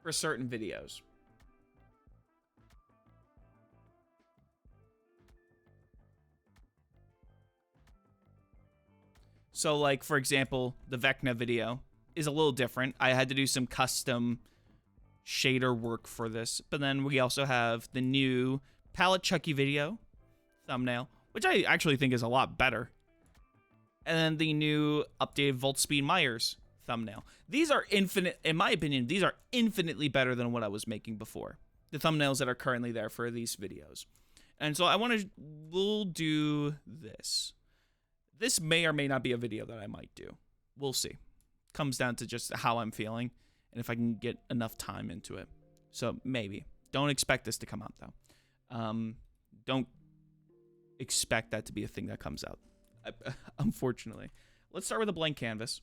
For certain videos. So, like, for example, the Vecna video is a little different. I had to do some custom shader work for this. But then we also have the new Palette Chucky video thumbnail, which I actually think is a lot better. And then the new updated Volt Speed Myers thumbnail. These are in my opinion, these are infinitely better than what I was making before. The thumbnails that are currently there for these videos. And so we'll do this. This may or may not be a video that I might do. We'll see. Comes down to just how I'm feeling and if I can get enough time into it. So maybe. Don't expect this to come out though. Don't expect that to be a thing that comes out. Unfortunately. Let's start with a blank canvas.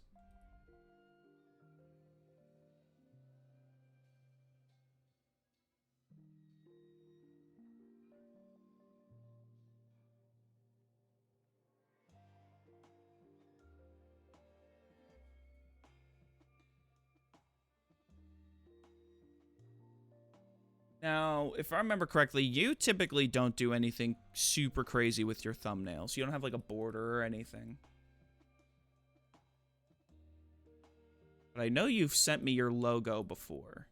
Now, if I remember correctly, you typically don't do anything super crazy with your thumbnails. You don't have like a border or anything. But I know you've sent me your logo before.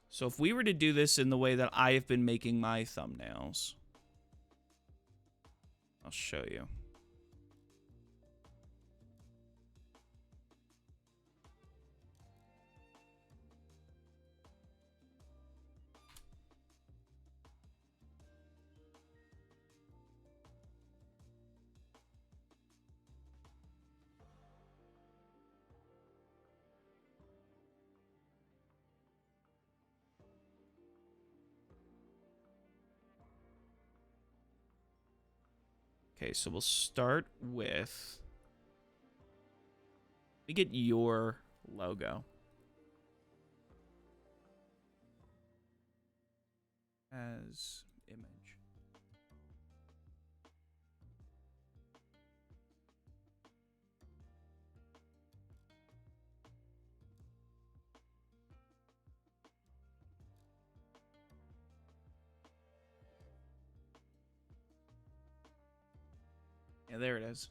So if we were to do this in the way that I have been making my thumbnails, I'll show you. Okay, so we'll start with... We get your logo. As image. Yeah, there it is.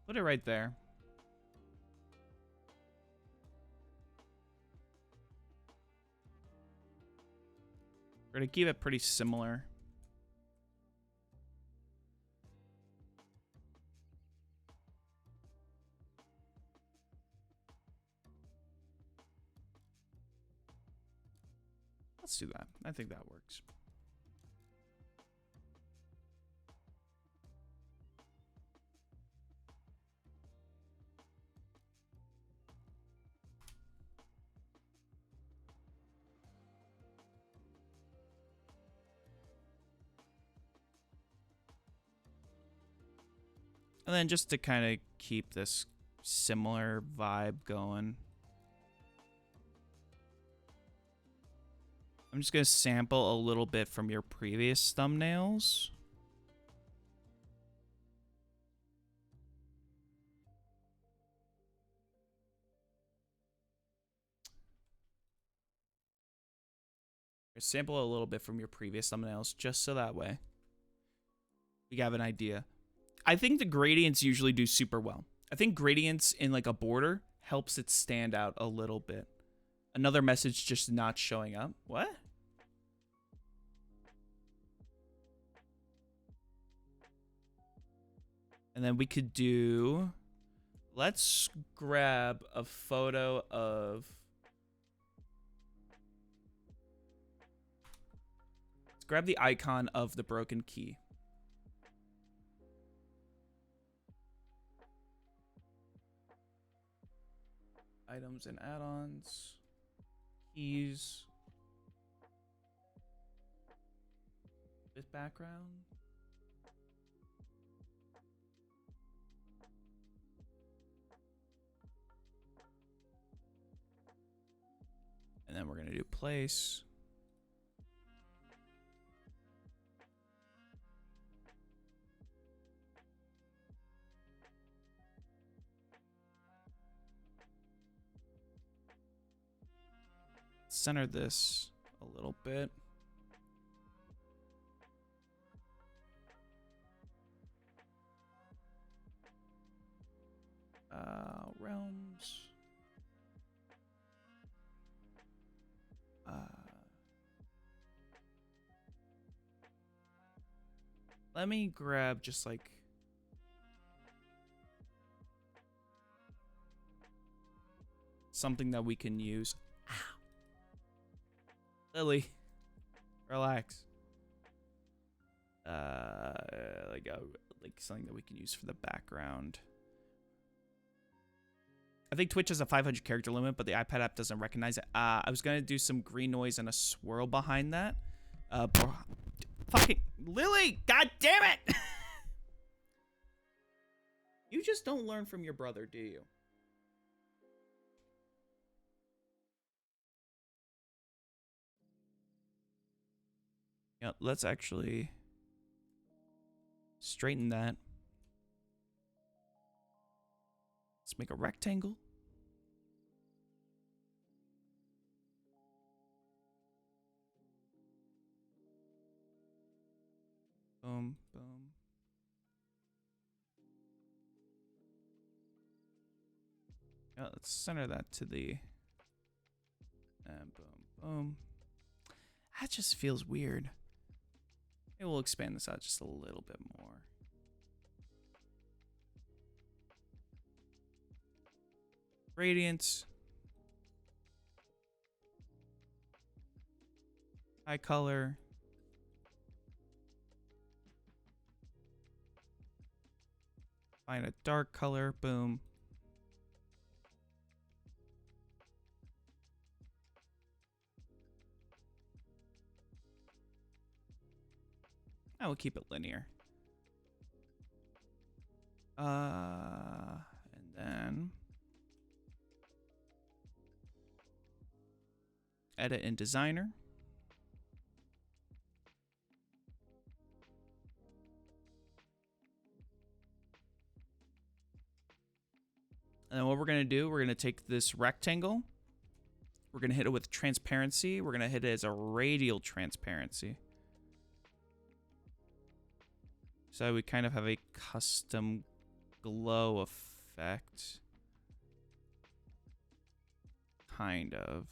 Put it right there. We're going to keep it pretty similar. Let's do that. I think that works. And then just to kind of keep this similar vibe going, I'm just going to sample a little bit from your previous thumbnails. Sample a little bit from your previous thumbnails, just so that way we have an idea. I think the gradients usually do super well. I think gradients in like a border helps it stand out a little bit. Another message just not showing up. What? And then we could do, let's grab a photo of, let's grab the icon of the broken key. Items and add-ons, keys, with background. And then we're going to do place. Center this a little bit. Realms. Let me grab just like something that we can use. Ow. Lily, relax. Like something that we can use for the background. I think Twitch has a 500 character limit, but the iPad app doesn't recognize it. I was gonna do some green noise and a swirl behind that. Fucking Lily, god damn it! You just don't learn from your brother, do you? Yeah, let's actually straighten that. Let's make a rectangle. Boom, boom. Yeah, let's center that to the... And boom, boom. That just feels weird. Maybe we'll expand this out just a little bit more. Gradients. High color. Find a dark color. Boom. I will keep it linear. And then edit in Designer. And then what we're going to do, we're going to take this rectangle. We're going to hit it with transparency. We're going to hit it as a radial transparency. So we kind of have a custom glow effect. Kind of.